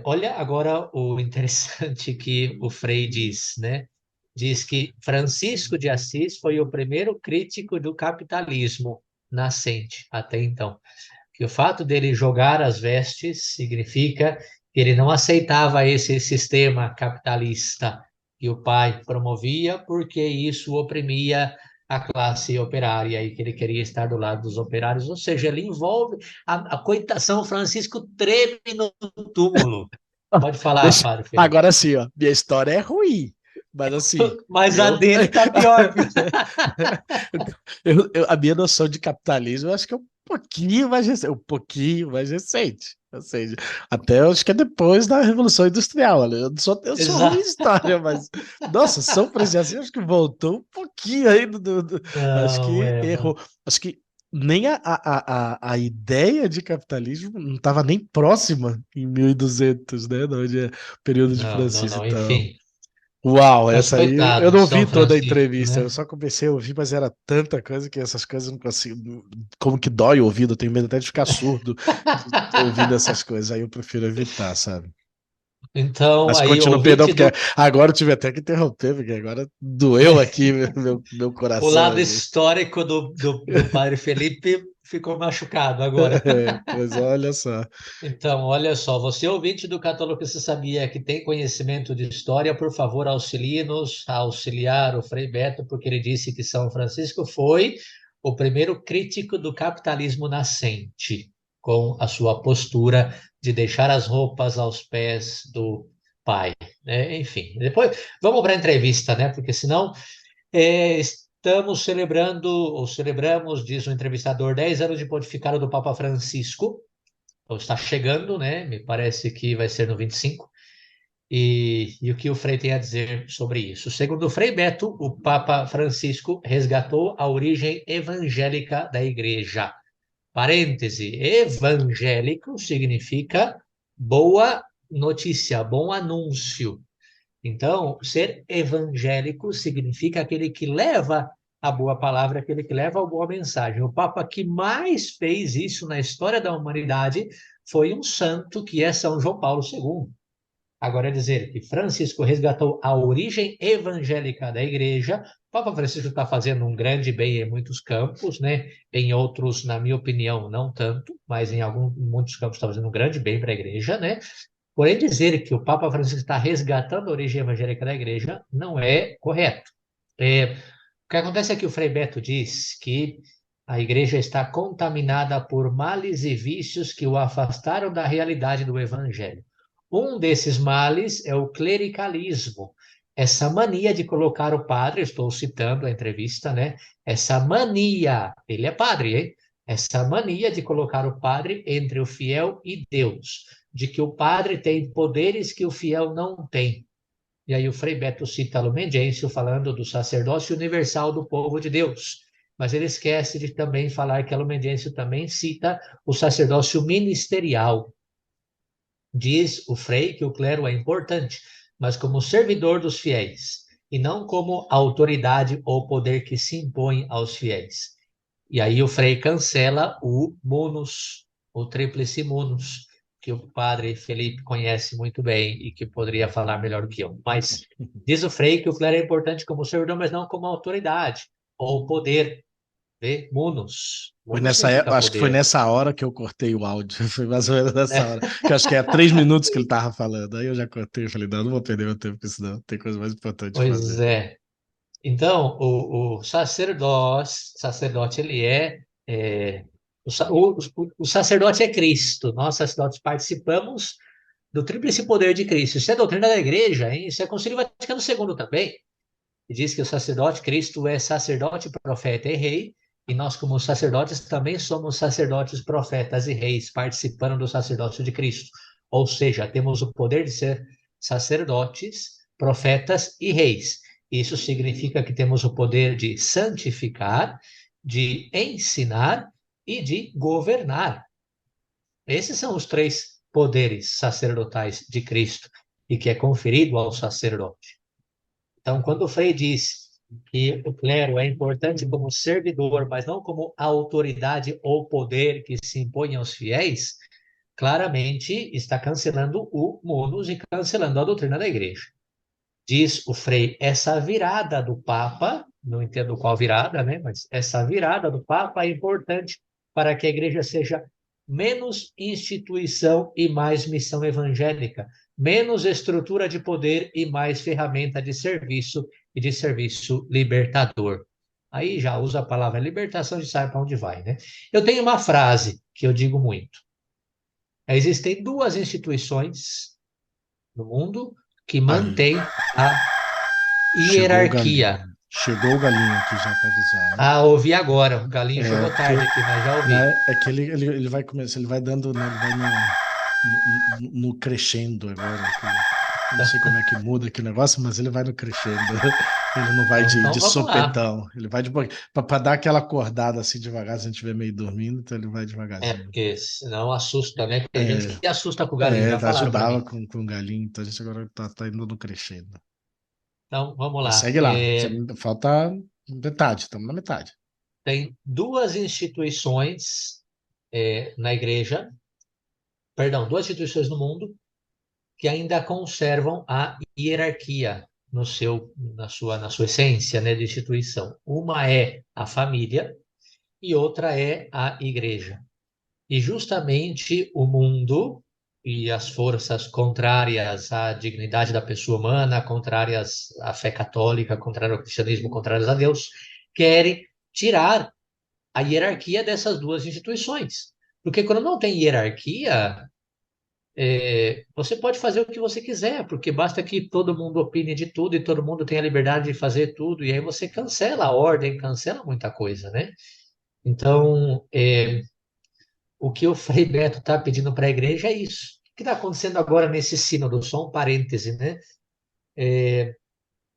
Olha agora o interessante que o Frei diz, né? Diz que Francisco de Assis foi o primeiro crítico do capitalismo nascente até então. Que o fato dele jogar as vestes significa que ele não aceitava esse sistema capitalista que o pai promovia, porque isso oprimia a classe operária e que ele queria estar do lado dos operários, ou seja, ele envolve a coitação. Francisco treme no túmulo. Pode falar, padre Felipe. Agora sim, ó, minha história é ruim, mas assim, Mas a eu, dele tá pior, viu? a minha noção de capitalismo eu acho que é um pouquinho mais recente. Ou seja, até eu acho que é depois da Revolução Industrial. Olha, eu sou ruim em Exato. história, mas nossa, São Francisco de Assis, acho que voltou um pouquinho aí acho Não, que não. errou. Acho que nem a ideia de capitalismo não estava nem próxima em 1200, né? Onde é o período de Não, não, Francisco. não, Então, enfim. uau, Mas essa aí eu coitado de não vi São toda a Francisco, entrevista, eu né? só comecei a ouvir, mas era tanta coisa que essas coisas eu não consigo. Como que dói o ouvido, eu tenho medo até de ficar surdo ouvindo essas coisas, aí eu prefiro evitar, sabe? Então, Mas aí, continua, perdão, ouvinte porque do agora eu tive até que interromper, porque agora doeu aqui meu o coração lado aqui. histórico do padre Felipe ficou machucado agora. Pois olha só. Então, olha só, você ouvinte do Católico Você Sabia que tem conhecimento de história, por favor, auxilie-nos a auxiliar o Frei Beto, porque ele disse que São Francisco foi o primeiro crítico do capitalismo nascente, com a sua postura de deixar as roupas aos pés do pai, né? Enfim, depois vamos para a entrevista, né? Porque senão estamos celebrando, ou celebramos, diz o entrevistador, 10 anos de pontificado do Papa Francisco. Então está chegando, né? Me parece que vai ser no 25. E o que o Frei tem a dizer sobre isso? Segundo o Frei Beto, o Papa Francisco resgatou a origem evangélica da Igreja. Parêntese, evangélico significa boa notícia, bom anúncio. Então, ser evangélico significa aquele que leva a boa palavra, aquele que leva a boa mensagem. O Papa que mais fez isso na história da humanidade foi um santo que é São João Paulo II. Agora, dizer que Francisco resgatou a origem evangélica da igreja, o Papa Francisco está fazendo um grande bem em muitos campos, né? Em outros, na minha opinião, não tanto, mas em muitos campos está fazendo um grande bem para a igreja, né? Porém, dizer que o Papa Francisco está resgatando a origem evangélica da igreja não é correto. O que acontece é que o Frei Beto diz que a igreja está contaminada por males e vícios que o afastaram da realidade do evangelho. Um desses males é o clericalismo, essa mania de colocar o padre, estou citando a entrevista, né? Essa mania, ele é padre, hein? Essa mania de colocar o padre entre o fiel e Deus, de que o padre tem poderes que o fiel não tem. E aí o Frei Beto cita Lumen Gentium falando do sacerdócio universal do povo de Deus. Mas ele esquece de também falar que a Lumen Gentium também cita o sacerdócio ministerial. Diz o Frei que o clero é importante, mas como servidor dos fiéis, e não como autoridade ou poder que se impõe aos fiéis. E aí o Frei cancela o munus, o tríplice munus, que o padre Felipe conhece muito bem e que poderia falar melhor do que eu. Mas diz o Frei que o clero é importante como servidor, mas não como autoridade ou poder. Vê? Munus. Foi Munus nessa, significa acho que foi poder, nessa hora que eu cortei o áudio. Foi mais ou menos nessa né? hora. Que eu acho que é 3 minutos que ele tava falando. Aí eu já cortei e falei, não, não vou perder meu tempo com isso, não. Tem coisa mais importante de Pois fazer. é. Então, o sacerdote, ele o sacerdote é Cristo. Nós, sacerdotes, participamos do tríplice poder de Cristo. Isso é doutrina da igreja, hein? Isso é Concílio Vaticano II também. Que diz que o sacerdote, Cristo é sacerdote, profeta e rei, e nós, como sacerdotes, também somos sacerdotes, profetas e reis, participando do sacerdócio de Cristo. Ou seja, temos o poder de ser sacerdotes, profetas e reis. Isso significa que temos o poder de santificar, de ensinar e de governar. Esses são os três poderes sacerdotais de Cristo e que é conferido ao sacerdote. Então, quando o Frei diz que o clero é importante como servidor, mas não como autoridade ou poder que se impõe aos fiéis, claramente está cancelando o munus e cancelando a doutrina da igreja. Diz o Frei, essa virada do Papa, não entendo qual virada, né? Mas essa virada do Papa é importante para que a igreja seja menos instituição e mais missão evangélica, menos estrutura de poder e mais ferramenta de serviço e de serviço libertador. Aí já usa a palavra libertação e sabe para onde vai, né? Eu tenho uma frase que eu digo muito. Existem duas instituições no mundo que Aí, mantêm a chegou o galinho. hierarquia. Chegou o galinho aqui já para avisar, hein? Ah, ouvi agora. O galinho É, chegou tarde porque aqui, mas já ouvi. é que ele vai começar, ele vai dando, né, ele vai no crescendo agora. Eu não sei como é que muda aquele negócio, mas ele vai no crescendo. Ele não vai Então de vamos lá. sopetão. Ele vai de para dar aquela acordada assim devagar, se a gente estiver meio dormindo, então ele vai É, devagarzinho. porque senão assusta, né? Tem gente É, que assusta com o galinho, já falaram para ajudava mim. com o galinho, então a gente agora tá indo no crescendo. Então vamos Mas lá. segue lá. Falta metade, estamos na metade. Tem duas instituições na igreja, perdão, duas instituições no mundo que ainda conservam a hierarquia na sua essência, né, de instituição. Uma é a família e outra é a igreja. E justamente o mundo e as forças contrárias à dignidade da pessoa humana, contrárias à fé católica, contrárias ao cristianismo, contrárias a Deus, querem tirar a hierarquia dessas duas instituições. Porque quando não tem hierarquia, você pode fazer o que você quiser, porque basta que todo mundo opine de tudo e todo mundo tenha a liberdade de fazer tudo, e aí você cancela a ordem, cancela muita coisa, né? Então, o que o Frei Beto está pedindo para a igreja é isso. O que está acontecendo agora nesse sínodo? Só um parêntese, né?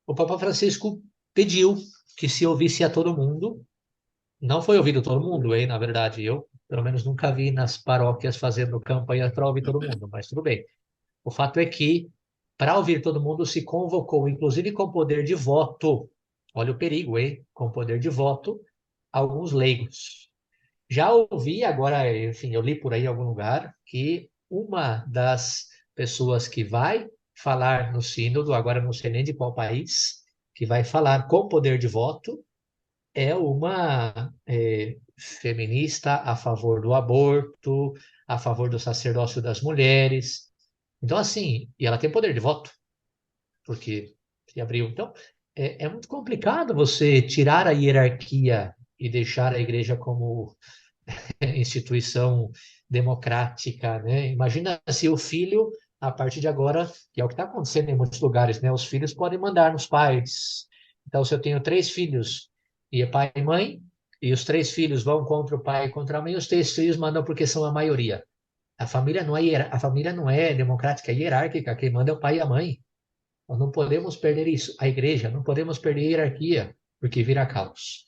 O Papa Francisco pediu que se ouvisse a todo mundo. Não foi ouvido todo mundo, hein? Na verdade, eu, pelo menos, nunca vi nas paróquias fazendo campanha para ouvir todo mundo, mas tudo bem. O fato é que, para ouvir todo mundo, se convocou, inclusive com poder de voto. Olha o perigo, hein? Com poder de voto, alguns leigos. Já ouvi agora, enfim, eu li por aí em algum lugar que uma das pessoas que vai falar no sínodo, agora não sei nem de qual país, que vai falar com poder de voto, é uma feminista a favor do aborto, a favor do sacerdócio das mulheres. Então, assim, e ela tem poder de voto, porque se abriu. Então, é muito complicado você tirar a hierarquia e deixar a igreja como instituição democrática, né? Imagina se o filho, a partir de agora, que é o que está acontecendo em muitos lugares, né? Os filhos podem mandar nos pais. Então, se eu tenho três filhos e é pai e mãe, e os três filhos vão contra o pai e contra a mãe, os três filhos mandam porque são a maioria. A família não é democrática, é hierárquica. Quem manda é o pai e a mãe. Nós não podemos perder isso. A igreja, não podemos perder a hierarquia, porque vira caos.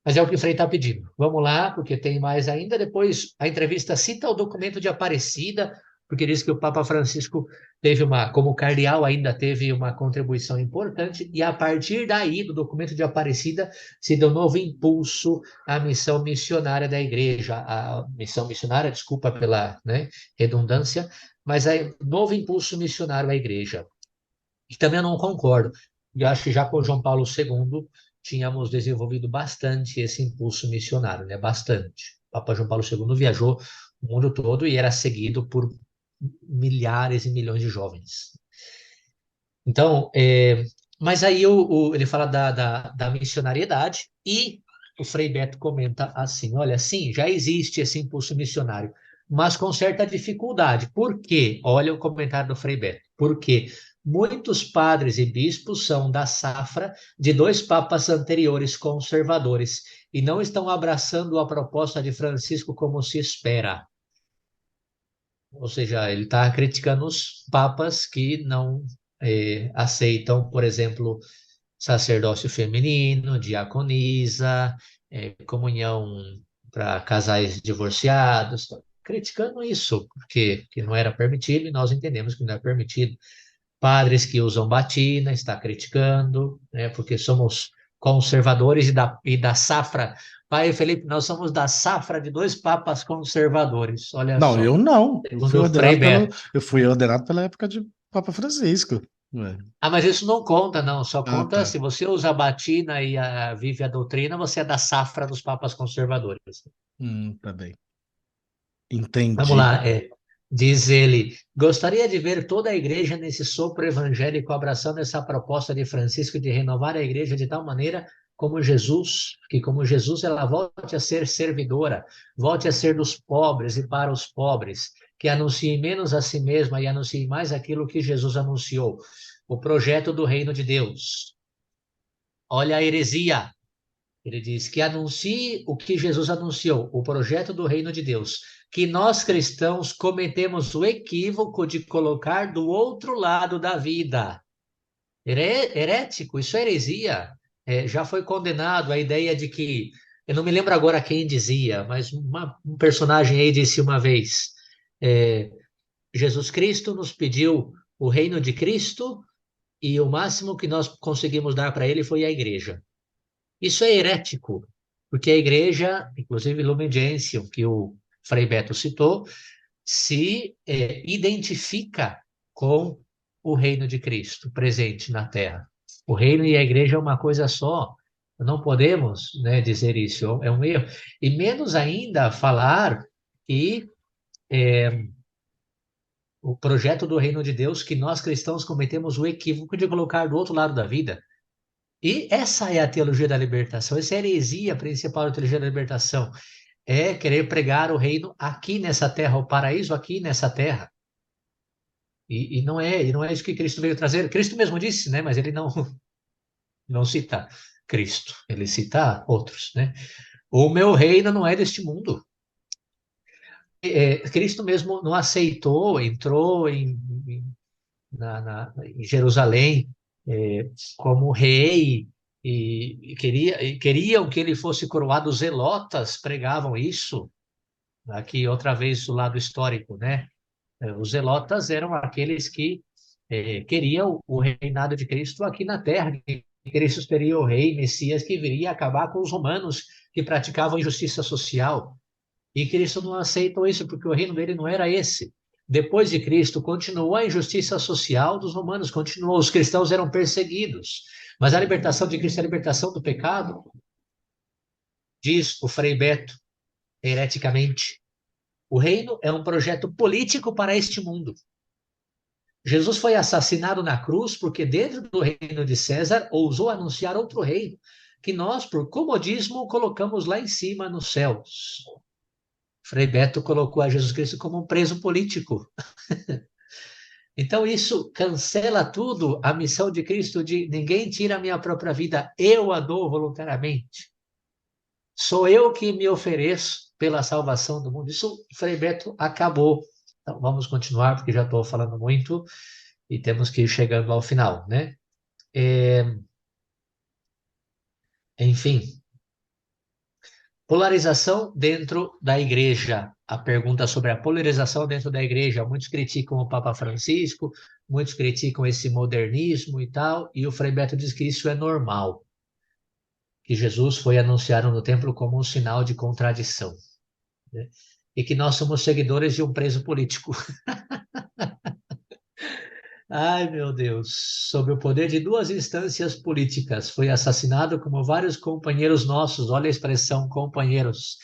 Mas é o que o Frei está pedindo. Vamos lá, porque tem mais ainda. Depois, a entrevista cita o documento de Aparecida, porque diz que o Papa Francisco teve uma, como cardeal, ainda teve uma contribuição importante, e a partir daí, do documento de Aparecida, se deu um novo impulso à missão missionária da igreja. A missão missionária, desculpa pela, né, redundância, mas é novo impulso missionário à igreja. E também eu não concordo. Eu acho que já com João Paulo II tínhamos desenvolvido bastante esse impulso missionário, né? Bastante. O Papa João Paulo II viajou o mundo todo e era seguido por milhares e milhões de jovens. Então, mas aí ele fala da missionariedade e o Frei Beto comenta assim, olha, sim, já existe esse impulso missionário, mas com certa dificuldade. Por quê? Olha o comentário do Frei Beto. Por quê? Muitos padres e bispos são da safra de dois papas anteriores conservadores e não estão abraçando a proposta de Francisco como se espera. Ou seja, ele está criticando os papas que não aceitam, por exemplo, sacerdócio feminino, diaconisa, comunhão para casais divorciados, criticando isso, porque que não era permitido e nós entendemos que não é permitido. Padres que usam batina, está criticando, né, porque somos conservadores e da safra. Pai Felipe, nós somos da safra de dois papas conservadores, olha Não, só, eu não. segundo o Frei Beto. Eu fui ordenado pela época de Papa Francisco. Ué. Ah, mas isso não conta, não. Só Ah, conta tá. se você usa a batina e vive a doutrina, você é da safra dos papas conservadores. Tá bem. Vamos Entendi. lá, diz ele, gostaria de ver toda a igreja nesse sopro evangélico abraçando essa proposta de Francisco de renovar a igreja de tal maneira que como Jesus ela volte a ser servidora, volte a ser dos pobres e para os pobres, que anuncie menos a si mesma e anuncie mais aquilo que Jesus anunciou, o projeto do reino de Deus. Olha a heresia. Ele diz que anuncie o que Jesus anunciou, o projeto do reino de Deus, que nós cristãos cometemos o equívoco de colocar do outro lado da vida. Herético, isso é heresia. Já foi condenado a ideia de que, eu não me lembro agora quem dizia, mas um personagem aí disse uma vez, é, Jesus Cristo nos pediu o reino de Cristo e o máximo que nós conseguimos dar para ele foi a igreja. Isso é herético, porque a igreja, inclusive Lumen Gentium, que o Frei Beto citou, se identifica com o reino de Cristo presente na terra. O reino e a igreja é uma coisa só. Não podemos, né, dizer isso, é um erro. E menos ainda falar que o projeto do reino de Deus, que nós cristãos cometemos o equívoco de colocar do outro lado da vida. E essa é a teologia da libertação, essa é a heresia principal da teologia da libertação, é querer pregar o reino aqui nessa terra, o paraíso aqui nessa terra. E não é isso que Cristo veio trazer. Cristo mesmo disse, né? Mas ele não cita Cristo, ele cita outros, né? O meu reino não é deste mundo. Cristo mesmo não aceitou, entrou em Jerusalém como rei e queriam que ele fosse coroado. Os zelotas pregavam isso. Aqui outra vez o lado histórico, né? Os zelotas eram aqueles que queriam o reinado de Cristo aqui na terra, que Cristo seria o rei, Messias, que viria acabar com os romanos que praticavam injustiça social. E Cristo não aceitou isso, porque o reino dele não era esse. Depois de Cristo, continuou a injustiça social dos romanos, continuou, os cristãos eram perseguidos. Mas a libertação de Cristo é a libertação do pecado, diz o Frei Beto, hereticamente. O reino é um projeto político para este mundo. Jesus foi assassinado na cruz porque, dentro do reino de César, ousou anunciar outro reino, que nós, por comodismo, colocamos lá em cima nos céus. Frei Beto colocou a Jesus Cristo como um preso político. Então, isso cancela tudo a missão de Cristo de ninguém tira a minha própria vida, eu a dou voluntariamente. Sou eu que me ofereço pela salvação do mundo. Isso, Frei Beto, acabou. Então, vamos continuar, porque já estou falando muito e temos que ir chegando ao final, né? Enfim, polarização dentro da igreja. A pergunta sobre a polarização dentro da igreja. Muitos criticam o Papa Francisco, muitos criticam esse modernismo e tal, e o Frei Beto diz que isso é normal, que Jesus foi anunciado no templo como um sinal de contradição, né? E que nós somos seguidores de um preso político. Ai, meu Deus, sob o poder de duas instâncias políticas, foi assassinado como vários companheiros nossos, olha a expressão companheiros,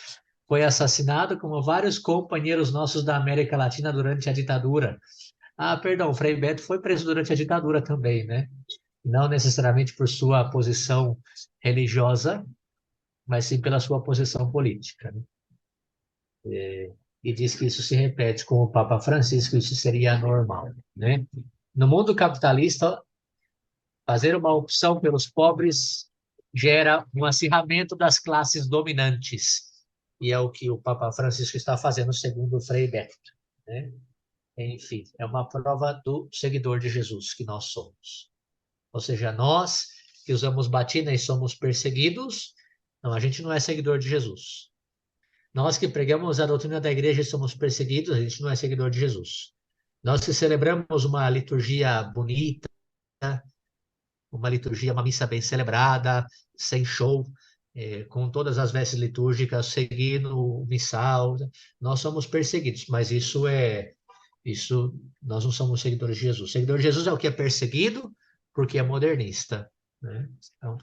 foi assassinado como vários companheiros nossos da América Latina durante a ditadura. Ah, perdão, Frei Beto foi preso durante a ditadura também, né? Não necessariamente por sua posição religiosa, mas sim pela sua posição política, né? E diz que isso se repete com o Papa Francisco, isso seria normal, né? No mundo capitalista, fazer uma opção pelos pobres gera um acirramento das classes dominantes. E é o que o Papa Francisco está fazendo, segundo o Frei Beto, né? Enfim, é uma prova do seguidor de Jesus que nós somos. Ou seja, nós que usamos batina e somos perseguidos, não, a gente não é seguidor de Jesus. Nós que pregamos a doutrina da igreja e somos perseguidos, a gente não é seguidor de Jesus. Nós que celebramos uma liturgia bonita, uma liturgia, uma missa bem celebrada, sem show, com todas as vestes litúrgicas, seguindo o missal. Nós somos perseguidos, mas isso nós não somos seguidores de Jesus. Seguidor de Jesus é o que é perseguido porque é modernista, né? Então,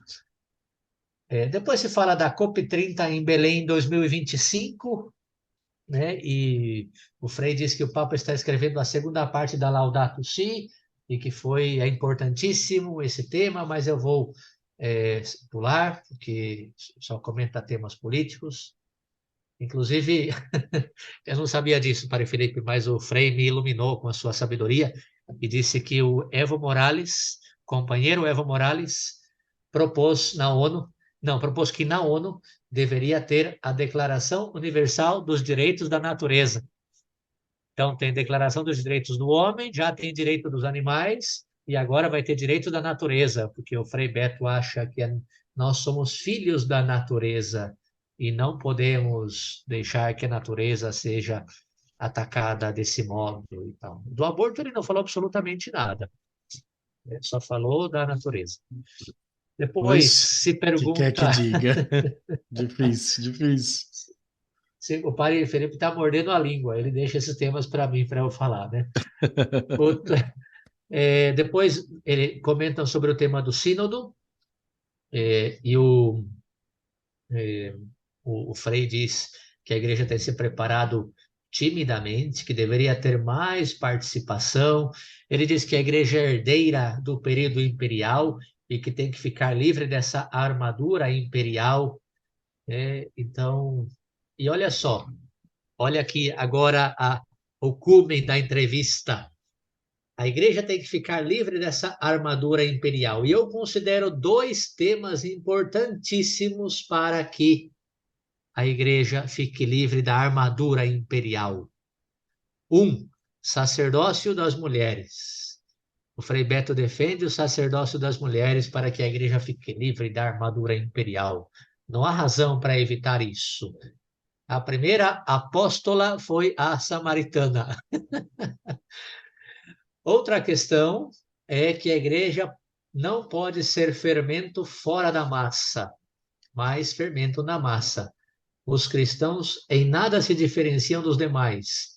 depois se fala da COP30 em Belém em 2025, né? E o Frei diz que o Papa está escrevendo a segunda parte da Laudato Si e que é importantíssimo esse tema, mas eu vou pular, porque só comenta temas políticos. Inclusive, eu não sabia disso, Padre Felipe, mas o Frei me iluminou com a sua sabedoria e disse que o Evo Morales, companheiro Evo Morales, propôs na ONU, não, propôs que na ONU deveria ter a Declaração Universal dos Direitos da Natureza. Então, tem Declaração dos Direitos do Homem, já tem direito dos animais, e agora vai ter direito da natureza, porque o Frei Beto acha que nós somos filhos da natureza e não podemos deixar que a natureza seja atacada desse modo e tal. Do aborto ele não falou absolutamente nada, ele só falou da natureza. Depois Pois, se que quer que pergunta diga? Difícil, difícil. o padre Felipe está mordendo a língua, ele deixa esses temas para mim, para eu falar, né? Outra, depois, ele comentam sobre o tema do sínodo, e o Frei diz que a igreja tem se preparado timidamente, que deveria ter mais participação. Ele diz que a igreja é herdeira do período imperial e que tem que ficar livre dessa armadura imperial. Então, e olha só, olha aqui agora o cume da entrevista. A igreja tem que ficar livre dessa armadura imperial. E eu considero dois temas importantíssimos para que a igreja fique livre da armadura imperial. Sacerdócio das mulheres. O Frei Beto defende o sacerdócio das mulheres para que a igreja fique livre da armadura imperial. Não há razão para evitar isso. A primeira apóstola foi a samaritana. Outra questão é que a igreja não pode ser fermento fora da massa, mas fermento na massa. Os cristãos em nada se diferenciam dos demais,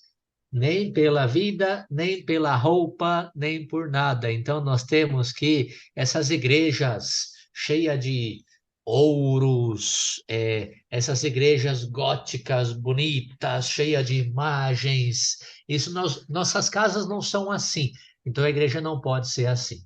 nem pela vida, nem pela roupa, nem por nada. Então nós temos que essas igrejas cheias de ouros, essas igrejas góticas bonitas, cheias de imagens, nossas casas não são assim. Então a igreja não pode ser assim.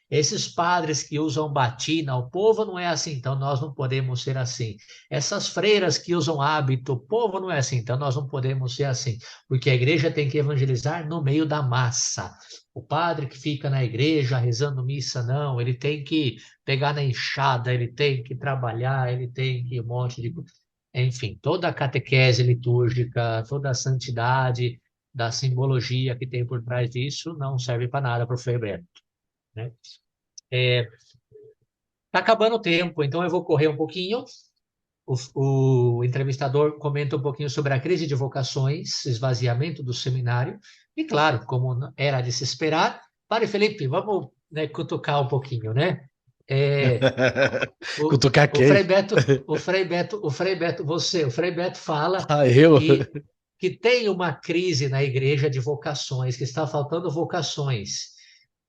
Esses padres que usam batina, o povo não é assim, então nós não podemos ser assim. Essas freiras que usam hábito, o povo não é assim, então nós não podemos ser assim, porque a igreja tem que evangelizar no meio da massa. O padre que fica na igreja rezando missa, não, ele tem que pegar na enxada, ele tem que trabalhar, ele tem que um monte de... Enfim, toda a catequese litúrgica, toda a santidade da simbologia que tem por trás disso não serve para nada para o Frei Beto, né? Tá acabando o tempo, então eu vou correr um pouquinho. O entrevistador comenta um pouquinho sobre a crise de vocações, esvaziamento do seminário, e claro, como era de se esperar, Padre Felipe, vamos, né, cutucar um pouquinho, né? O, Cutucar o Frei quem? Beto, o Frei Beto fala Ah, eu? que, que tem uma crise na igreja de vocações, que está faltando vocações.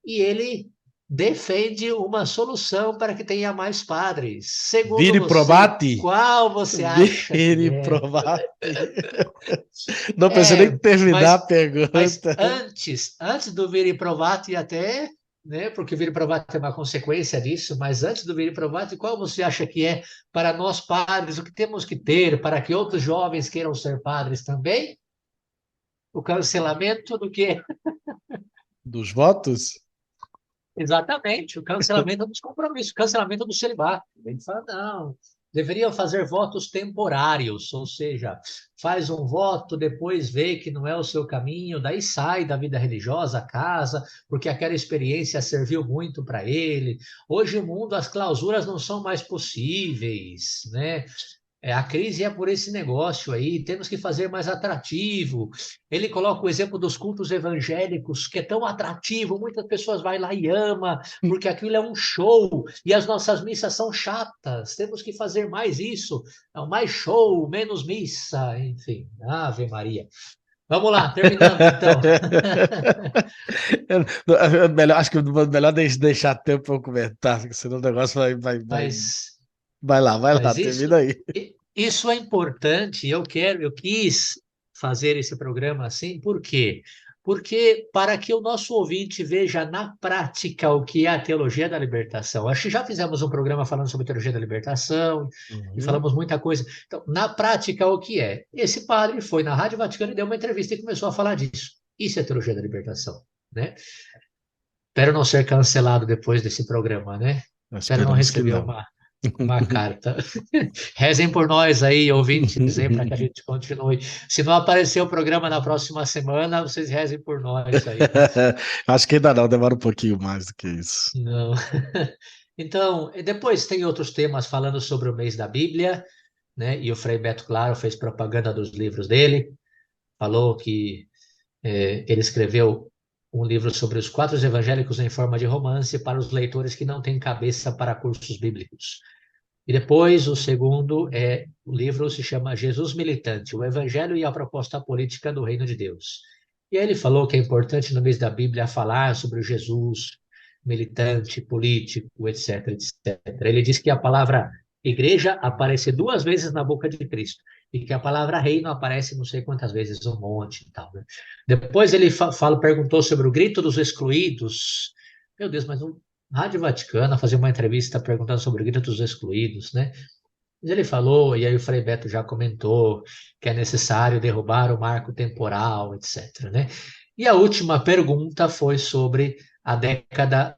E ele defende uma solução para que tenha mais padres. Segundo Vire você, probati? qual você acha que Vire é? probati. Não precisa nem É, terminar a mas pergunta. antes do vire provati até, né? Porque o vire provati é uma consequência disso, mas antes do vire provati, qual você acha que é para nós padres o que temos que ter para que outros jovens queiram ser padres também? O cancelamento do quê? Dos votos? Exatamente, o cancelamento dos compromissos, o cancelamento do celibato. Ele fala, não, deveriam fazer votos temporários, ou seja, faz um voto, depois vê que não é o seu caminho, daí sai da vida religiosa, casa, porque aquela experiência serviu muito para ele. Hoje o mundo, as clausuras não são mais possíveis, né? A crise é por esse negócio aí, temos que fazer mais atrativo. Ele coloca o exemplo dos cultos evangélicos, que é tão atrativo, muitas pessoas vão lá e ama, porque aquilo é um show, e as nossas missas são chatas, temos que fazer mais isso, mais show, menos missa, enfim, Ave Maria. Vamos lá, terminando então. Melhor, acho que melhor deixar tempo para eu comentar, porque senão o negócio vai. Mas Vai lá, Mas termina aí. isso é importante. Eu quis fazer esse programa assim, por quê? Porque para que o nosso ouvinte veja na prática o que é a teologia da libertação. Acho que já fizemos um programa falando sobre teologia da libertação e Uhum. falamos muita coisa. Então, na prática, o que é? Esse padre foi na Rádio Vaticano e deu uma entrevista e começou a falar disso. Isso é teologia da libertação, né? Espero não ser cancelado depois desse programa, né? Nós Espero não esperamos que receber não. uma carta. Rezem por nós aí, ouvintes, aí, para que a gente continue. Se não aparecer o programa na próxima semana, vocês rezem por nós aí. Acho que ainda não, demora um pouquinho mais do que isso. Não. Então, e depois tem outros temas falando sobre o mês da Bíblia, né? E o Frei Beto, claro, fez propaganda dos livros dele, falou que ele escreveu um livro sobre os quatro evangélicos em forma de romance para os leitores que não têm cabeça para cursos bíblicos. E depois o segundo o livro se chama Jesus Militante, o Evangelho e a Proposta Política do Reino de Deus. E aí ele falou que é importante no mês da Bíblia falar sobre o Jesus militante, político, etc, etc. Ele diz que a palavra igreja aparece 2 vezes na boca de Cristo e que a palavra reino aparece não sei quantas vezes, um monte e tal, né? Depois ele perguntou sobre o grito dos excluídos. Meu Deus, mas um Rádio Vaticana fazer uma entrevista perguntando sobre o grito dos excluídos, né? Mas ele falou, e aí o Frei Beto já comentou, que é necessário derrubar o marco temporal, etc, né? E a última pergunta foi sobre a década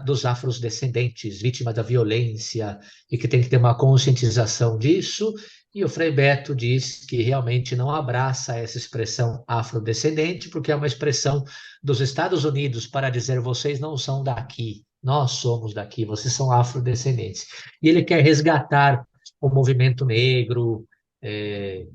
dos afrodescendentes, vítimas da violência, e que tem que ter uma conscientização disso. E o Frei Beto diz que realmente não abraça essa expressão afrodescendente, porque é uma expressão dos Estados Unidos para dizer vocês não são daqui, nós somos daqui, vocês são afrodescendentes. E ele quer resgatar o movimento negro, é,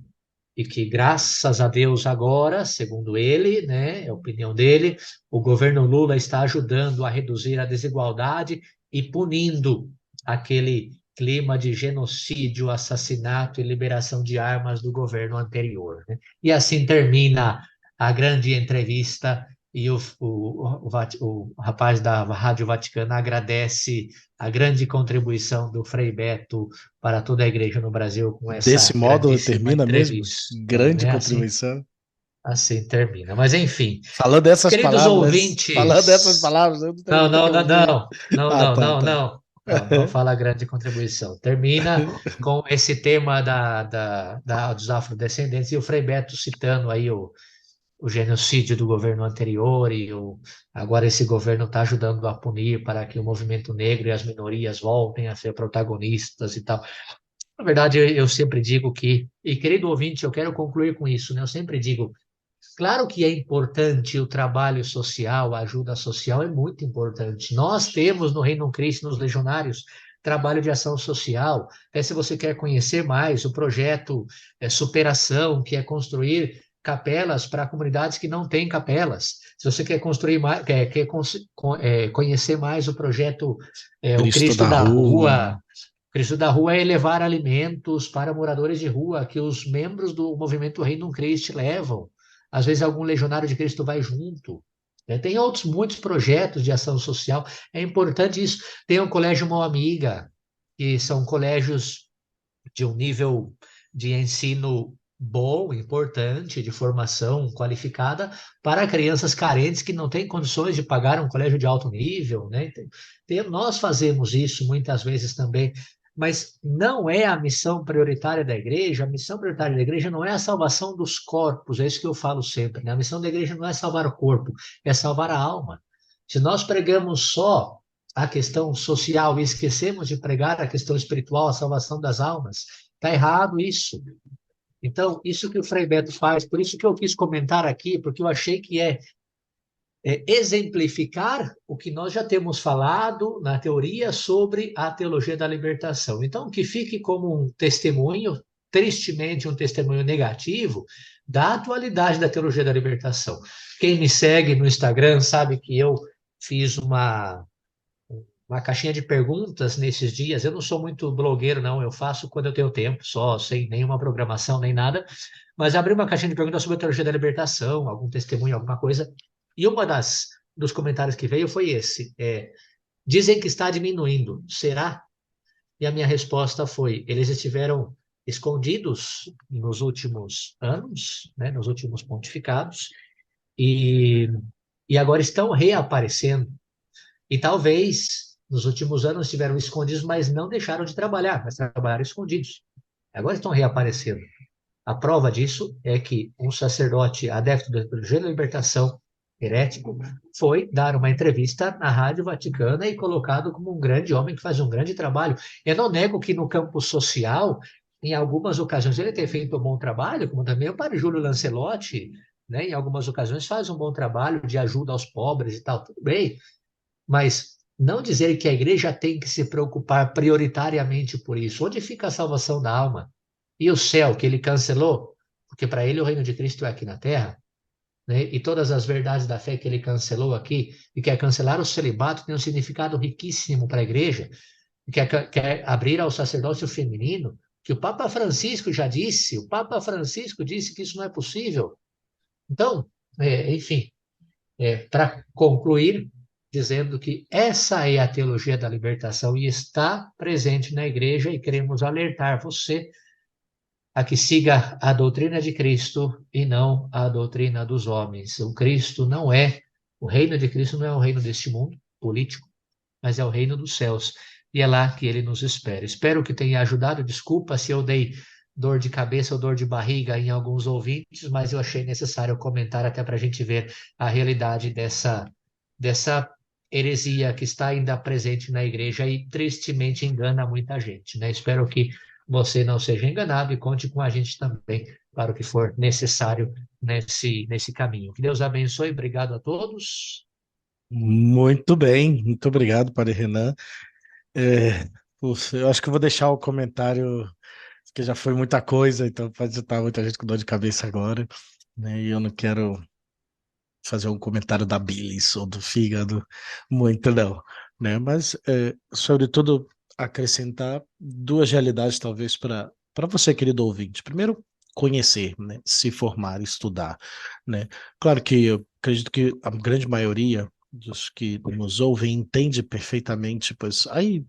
e que, graças a Deus, agora, segundo ele, né, é a opinião dele, o governo Lula está ajudando a reduzir a desigualdade e punindo aquele clima de genocídio, assassinato e liberação de armas do governo anterior, né? E assim termina a grande entrevista e o rapaz da Rádio Vaticana agradece a grande contribuição do Frei Beto para toda a igreja no Brasil com essa Desse modo grandíssima termina mesmo? entrevista, Grande né? Assim, contribuição. assim termina. Mas enfim, Falando dessas queridos palavras, falando dessas ouvintes, palavras, eu não não, terminei, não, eu não, vou ver. não, não, Ah, não, tá, não, tá. não, não, não fala grande contribuição. Termina com esse tema dos afrodescendentes e o Frei Beto citando aí o genocídio do governo anterior agora esse governo está ajudando a punir para que o movimento negro e as minorias voltem a ser protagonistas e tal. Na verdade, eu sempre digo que, e querido ouvinte, eu quero concluir com isso, né? Eu sempre digo, claro que é importante o trabalho social, a ajuda social é muito importante. Nós temos no Reino Cristo, nos Legionários, trabalho de ação social. Até se você quer conhecer mais o projeto Superação, que é construir capelas para comunidades que não têm capelas. Se você quer construir mais, conhecer mais o projeto O Cristo Cristo da da Rua. Rua. Cristo da Rua é levar alimentos para moradores de rua, que os membros do movimento Reino Cristo levam. Às vezes algum legionário de Cristo vai junto. Né? Tem outros muitos projetos de ação social. É importante isso. Tem o Colégio Mão Amiga, que são colégios de um nível de ensino bom, importante, de formação qualificada para crianças carentes que não têm condições de pagar um colégio de alto nível, né? Nós fazemos isso muitas vezes também, mas não é a missão prioritária da igreja. A missão prioritária da igreja não é a salvação dos corpos, é isso que eu falo sempre, né? A missão da igreja não é salvar o corpo, é salvar a alma. Se nós pregamos só a questão social e esquecemos de pregar a questão espiritual, a salvação das almas, está errado isso. Então, isso que o Frei Beto faz, por isso que eu quis comentar aqui, porque eu achei que exemplificar o que nós já temos falado na teoria sobre a teologia da libertação. Então, que fique como um testemunho, tristemente um testemunho negativo, da atualidade da teologia da libertação. Quem me segue no Instagram sabe que eu fiz uma caixinha de perguntas nesses dias. Eu não sou muito blogueiro, não. Eu faço quando eu tenho tempo, só, sem nenhuma programação, nem nada. Mas abri uma caixinha de perguntas sobre a teologia da libertação, algum testemunho, alguma coisa. E uma dos comentários que veio foi esse. Dizem que está diminuindo. Será? E a minha resposta foi, eles estiveram escondidos nos últimos anos, né, nos últimos pontificados, e, e agora estão reaparecendo. E talvez nos últimos anos estiveram escondidos, mas não deixaram de trabalhar, mas trabalharam escondidos. Agora estão reaparecendo. A prova disso é que um sacerdote adepto da teologia da libertação, herético, foi dar uma entrevista na Rádio Vaticana e colocado como um grande homem que faz um grande trabalho. Eu não nego que no campo social, em algumas ocasiões, ele tem feito um bom trabalho, como também o padre Júlio Lancelotti, né, em algumas ocasiões faz um bom trabalho de ajuda aos pobres e tal, tudo bem, mas não dizer que a igreja tem que se preocupar prioritariamente por isso. Onde fica a salvação da alma? E o céu, que ele cancelou? Porque para ele o reino de Cristo é aqui na terra, né? E todas as verdades da fé que ele cancelou aqui, e quer cancelar o celibato, tem um significado riquíssimo para a igreja. quer abrir ao sacerdócio feminino, que o Papa Francisco disse que isso não é possível. Então, enfim, para concluir, dizendo que essa é a teologia da libertação e está presente na igreja, e queremos alertar você a que siga a doutrina de Cristo e não a doutrina dos homens. O reino de Cristo não é o reino deste mundo político, mas é o reino dos céus. E é lá que ele nos espera. Espero que tenha ajudado. Desculpa se eu dei dor de cabeça ou dor de barriga em alguns ouvintes, mas eu achei necessário comentar até para a gente ver a realidade dessa heresia que está ainda presente na igreja e tristemente engana muita gente, né? Espero que você não seja enganado e conte com a gente também para o que for necessário nesse caminho. Que Deus abençoe. Obrigado a todos. Muito bem, muito obrigado, Padre Renan. É, Ufa, eu acho que eu vou deixar o comentário, porque já foi muita coisa, então pode estar muita gente com dor de cabeça agora, né? E eu não quero fazer um comentário da bilis ou do fígado muito, não, né? Mas, sobretudo, acrescentar duas realidades, talvez, para você, querido ouvinte. Primeiro, conhecer, né? Se formar, estudar, né? Claro que eu acredito que a grande maioria dos que nos ouvem entende perfeitamente, pois aí,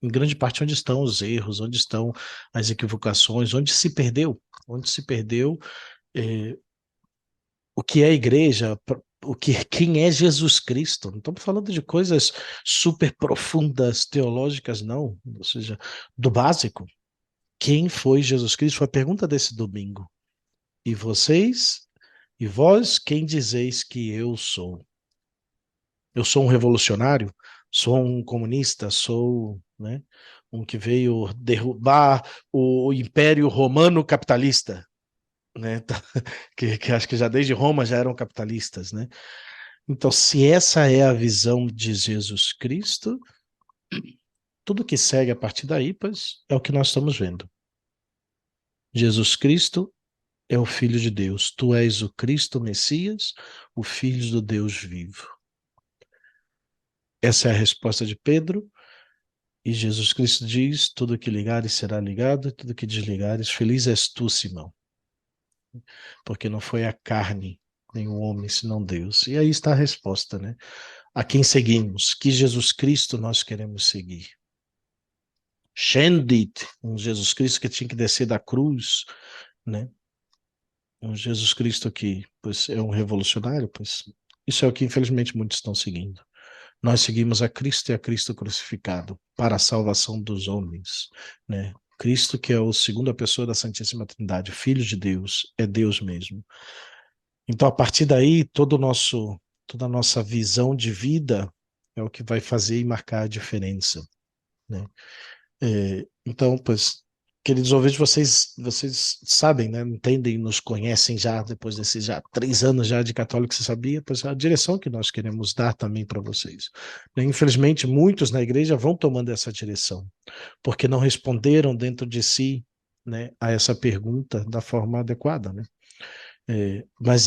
em grande parte, onde estão os erros, onde estão as equivocações, onde se perdeu, eh, o que é a igreja, quem é Jesus Cristo. Não estamos falando de coisas super profundas, teológicas, não. Ou seja, do básico. Quem foi Jesus Cristo? Foi a pergunta desse domingo. E vocês, e vós, quem dizeis que eu sou? Eu sou um revolucionário? Sou um comunista? Sou, né, um que veio derrubar o Império Romano capitalista? Né, que acho que já desde Roma já eram capitalistas, né? Então, se essa é a visão de Jesus Cristo, tudo que segue a partir daí, pois é o que nós estamos vendo. Jesus Cristo é o Filho de Deus. Tu és o Cristo, o Messias, o Filho do Deus vivo. Essa é a resposta de Pedro. E Jesus Cristo diz: tudo que ligares será ligado, e tudo que desligares, feliz és tu, Simão. Porque não foi a carne, nem o homem, senão Deus. E aí está a resposta, né? A quem seguimos? Que Jesus Cristo nós queremos seguir? Shendit, um Jesus Cristo que tinha que descer da cruz, né? Um Jesus Cristo que, pois, é um revolucionário, pois isso é o que infelizmente muitos estão seguindo. Nós seguimos a Cristo e a Cristo crucificado para a salvação dos homens, né? Cristo que é a segunda pessoa da Santíssima Trindade, Filho de Deus, é Deus mesmo. Então, a partir daí, toda a nossa visão de vida é o que vai fazer e marcar a diferença, né? Então, pois, queridos ouvintes, vocês sabem, né? Entendem, nos conhecem já depois desses já 3 anos já de católico, você sabia? Pois a direção que nós queremos dar também para vocês. Né? Infelizmente, muitos na igreja vão tomando essa direção, porque não responderam dentro de si, né, a essa pergunta da forma adequada, né? Mas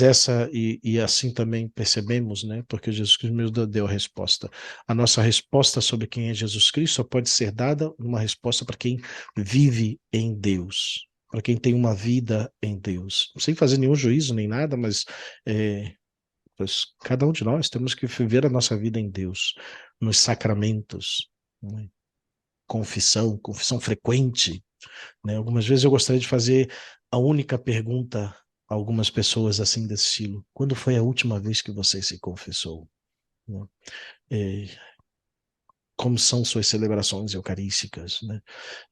e assim também percebemos, né? Porque Jesus Cristo mesmo deu a resposta. A nossa resposta sobre quem é Jesus Cristo só pode ser dada uma resposta para quem vive em Deus, para quem tem uma vida em Deus. Sem fazer nenhum juízo nem nada, mas pois, cada um de nós temos que viver a nossa vida em Deus, nos sacramentos, né? Confissão frequente, né? Algumas vezes eu gostaria de fazer a única pergunta a algumas pessoas assim desse estilo: quando foi a última vez que você se confessou? Né? É, como são suas celebrações eucarísticas? Né?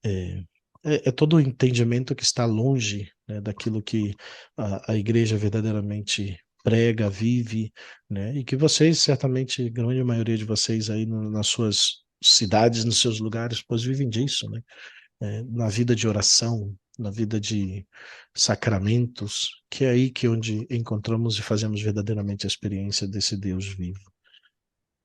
É, é todo o entendimento que está longe, né, daquilo que a igreja verdadeiramente prega, vive, né? E que vocês, certamente, a grande maioria de vocês aí nas suas cidades, nos seus lugares, pois vivem disso, né? Na vida de oração, na vida de sacramentos, que é aí que onde encontramos e fazemos verdadeiramente a experiência desse Deus vivo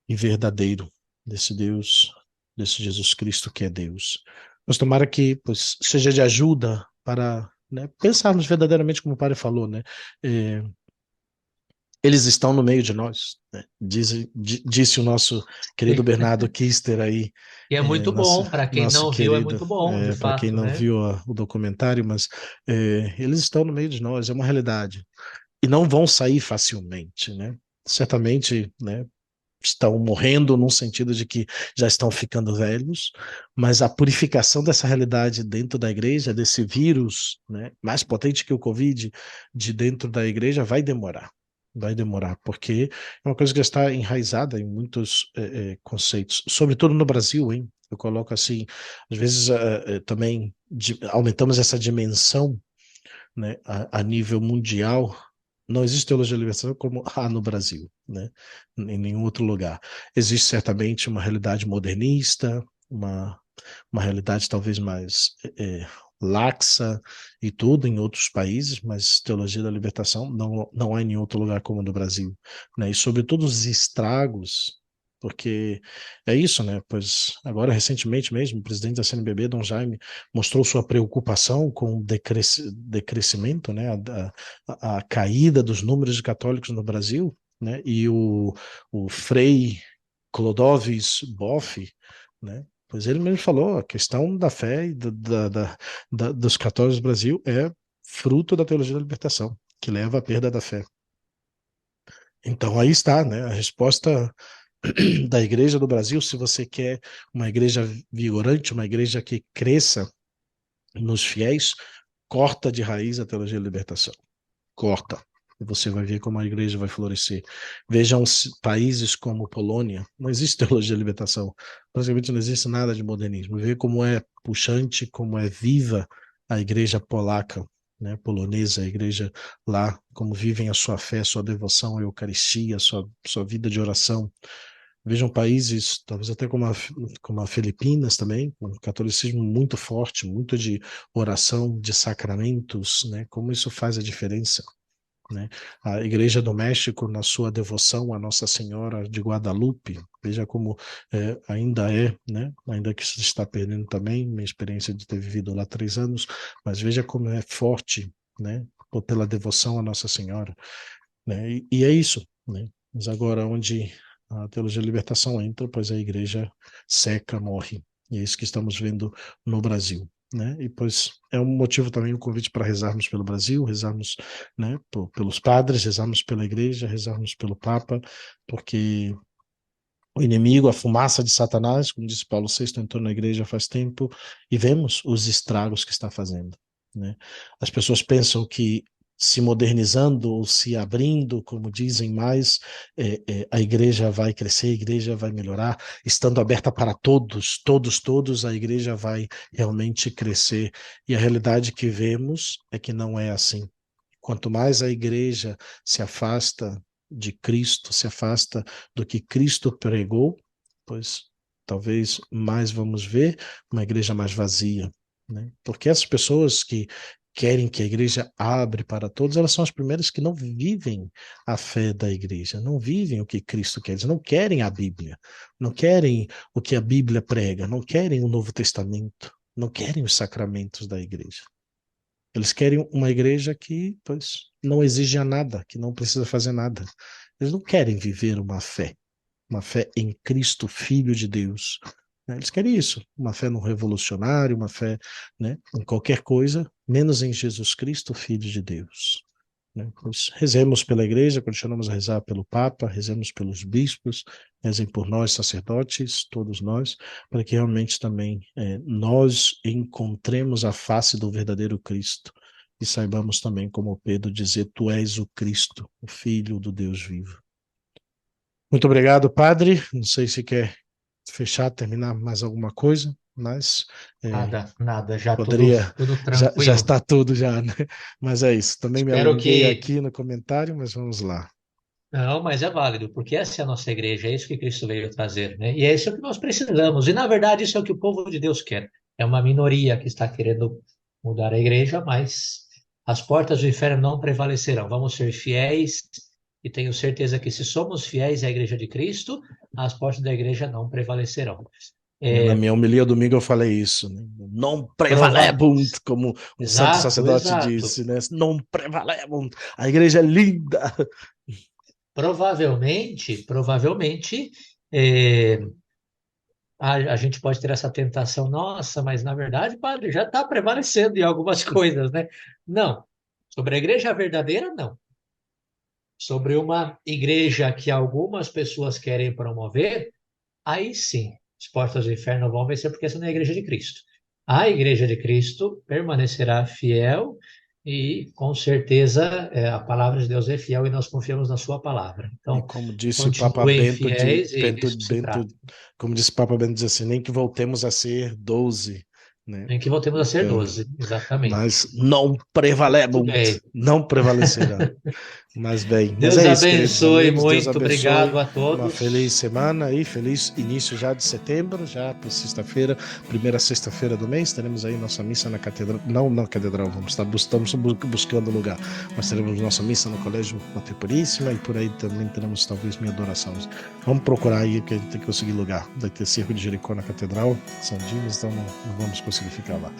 e verdadeiro, desse Deus, desse Jesus Cristo que é Deus. Mas tomara que, pois, seja de ajuda para, né, pensarmos verdadeiramente como o Padre falou, né? É, Eles estão no meio de nós, né? Disse o nosso querido Bernardo Kister aí, E é muito nosso, bom, para quem nosso não viu, é querido, muito bom, de para quem fato, não né? viu o documentário, mas eles estão no meio de nós, é uma realidade. E não vão sair facilmente, né? Certamente, né, estão morrendo num sentido de que já estão ficando velhos, mas a purificação dessa realidade dentro da igreja, desse vírus, né, mais potente que o Covid, de dentro da igreja, vai demorar. Vai demorar, porque é uma coisa que está enraizada em muitos conceitos, sobretudo no Brasil, hein? Eu coloco assim, às vezes também aumentamos essa dimensão, né, a nível mundial. Não existe teologia da libertação como há no Brasil, né, em nenhum outro lugar. Existe certamente uma realidade modernista, uma realidade talvez mais laxa e tudo em outros países, mas teologia da libertação não há em nenhum outro lugar como no Brasil, né? E sobretudo os estragos, porque é isso, né? Pois agora recentemente mesmo o presidente da CNBB, Dom Jaime, mostrou sua preocupação com o decrescimento, né? A caída dos números de católicos no Brasil, né? E o Frei Clodovis Boff, né? Pois ele mesmo falou, a questão da fé e dos católicos do Brasil é fruto da teologia da libertação, que leva à perda da fé. Então aí está, né, a resposta da igreja do Brasil, se você quer uma igreja vigorante, uma igreja que cresça nos fiéis, corta de raiz a teologia da libertação. Corta. E você vai ver como a igreja vai florescer. Vejam países como Polônia, não existe teologia da libertação, praticamente não existe nada de modernismo. Vê como é puxante, como é viva a igreja polaca, né, polonesa, a igreja lá, como vivem a sua fé, sua devoção à Eucaristia, sua vida de oração. Vejam países, talvez até como a Filipinas também, com um catolicismo muito forte, muito de oração, de sacramentos, né? Como isso faz a diferença, né? A Igreja do México, na sua devoção à Nossa Senhora de Guadalupe, veja como ainda é, né? Ainda que se está perdendo também, minha experiência de ter vivido lá 3 anos, mas veja como é forte, né? Pela devoção à Nossa Senhora, né? E é isso, né? Mas agora, onde a teologia da libertação entra, pois a igreja seca, morre. E é isso que estamos vendo no Brasil, né? E pois é um motivo também, um convite para rezarmos pelo Brasil, rezarmos, né, pelos padres, rezarmos pela igreja, rezarmos pelo Papa, porque o inimigo, a fumaça de Satanás, como disse Paulo VI, entrou na igreja faz tempo e vemos os estragos que está fazendo, né? As pessoas pensam que se modernizando ou se abrindo, como dizem mais, a igreja vai crescer, a igreja vai melhorar, estando aberta para todos, a igreja vai realmente crescer. E a realidade que vemos é que não é assim. Quanto mais a igreja se afasta de Cristo, se afasta do que Cristo pregou, pois talvez mais vamos ver uma igreja mais vazia, né? Porque essas pessoas que querem que a igreja abre para todos, elas são as primeiras que não vivem a fé da igreja, não vivem o que Cristo quer, eles não querem a Bíblia, não querem o que a Bíblia prega, não querem o Novo Testamento, não querem os sacramentos da igreja. Eles querem uma igreja que, pois, não exige nada, que não precisa fazer nada. Eles não querem viver uma fé em Cristo, Filho de Deus, né? Eles querem isso, uma fé no revolucionário, uma fé, né, em qualquer coisa, menos em Jesus Cristo, Filho de Deus, né? Pois rezemos pela igreja, continuamos a rezar pelo Papa, rezemos pelos bispos, rezem por nós, sacerdotes, todos nós, para que realmente também nós encontremos a face do verdadeiro Cristo e saibamos também, como Pedro, dizer: Tu és o Cristo, o Filho do Deus vivo. Muito obrigado, Padre. Não sei se quer fechar, terminar mais alguma coisa, mas é, Nada, nada, já tudo, poderia, tudo já tranquilo. está tudo já, né? Mas é isso. Também me Espero alonguei que. aqui no comentário, mas vamos lá. Não, mas é válido, porque essa é a nossa igreja, é isso que Cristo veio trazer, né? E é isso que nós precisamos. E, na verdade, isso é o que o povo de Deus quer. É uma minoria que está querendo mudar a igreja, mas as portas do inferno não prevalecerão. Vamos ser fiéis, e tenho certeza que, se somos fiéis à igreja de Cristo, as portas da igreja não prevalecerão. Na É, minha homilia domingo eu falei isso, né? Non prova... prevalebunt, como um santo Exato, sacerdote exato. disse, né? Non prevalebunt. A igreja é linda. provavelmente, é, a gente pode ter essa tentação, nossa, mas na verdade, padre, já está prevalecendo em algumas coisas, né? Não. Sobre a igreja verdadeira, não. Sobre uma igreja que algumas pessoas querem promover, aí sim, as portas do inferno vão vencer, porque essa não é a igreja de Cristo. A igreja de Cristo permanecerá fiel e, com certeza, a palavra de Deus é fiel e nós confiamos na sua palavra. E Então, como disse o Papa continuem Bento, fiéis e disso que se trata. como disse o Papa Bento, diz assim, nem que voltemos a ser 12, né? Em que voltemos a ser É, 12, exatamente. mas não Muito prevalebam, bem. não prevalecerá. Mas bem, mas Deus é isso, queridos abençoe amigos, Deus muito, abençoe, obrigado a uma feliz todos. semana e feliz início já de setembro, já para sexta-feira, primeira sexta-feira do mês, teremos aí nossa missa na catedral, não na catedral, estamos buscando lugar, mas teremos nossa missa no Colégio Mater Puríssima e por aí também teremos talvez minha adoração. Vamos procurar aí, que a gente tem que conseguir lugar, vai ter Circo de Jericó na catedral, São Dimas, então não vamos conseguir ficar lá.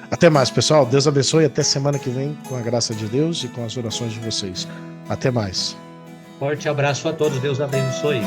Até mais, pessoal, Deus abençoe, até semana que vem, com a graça de Deus e com as orações de vocês. Até mais. Forte abraço a todos, Deus abençoe.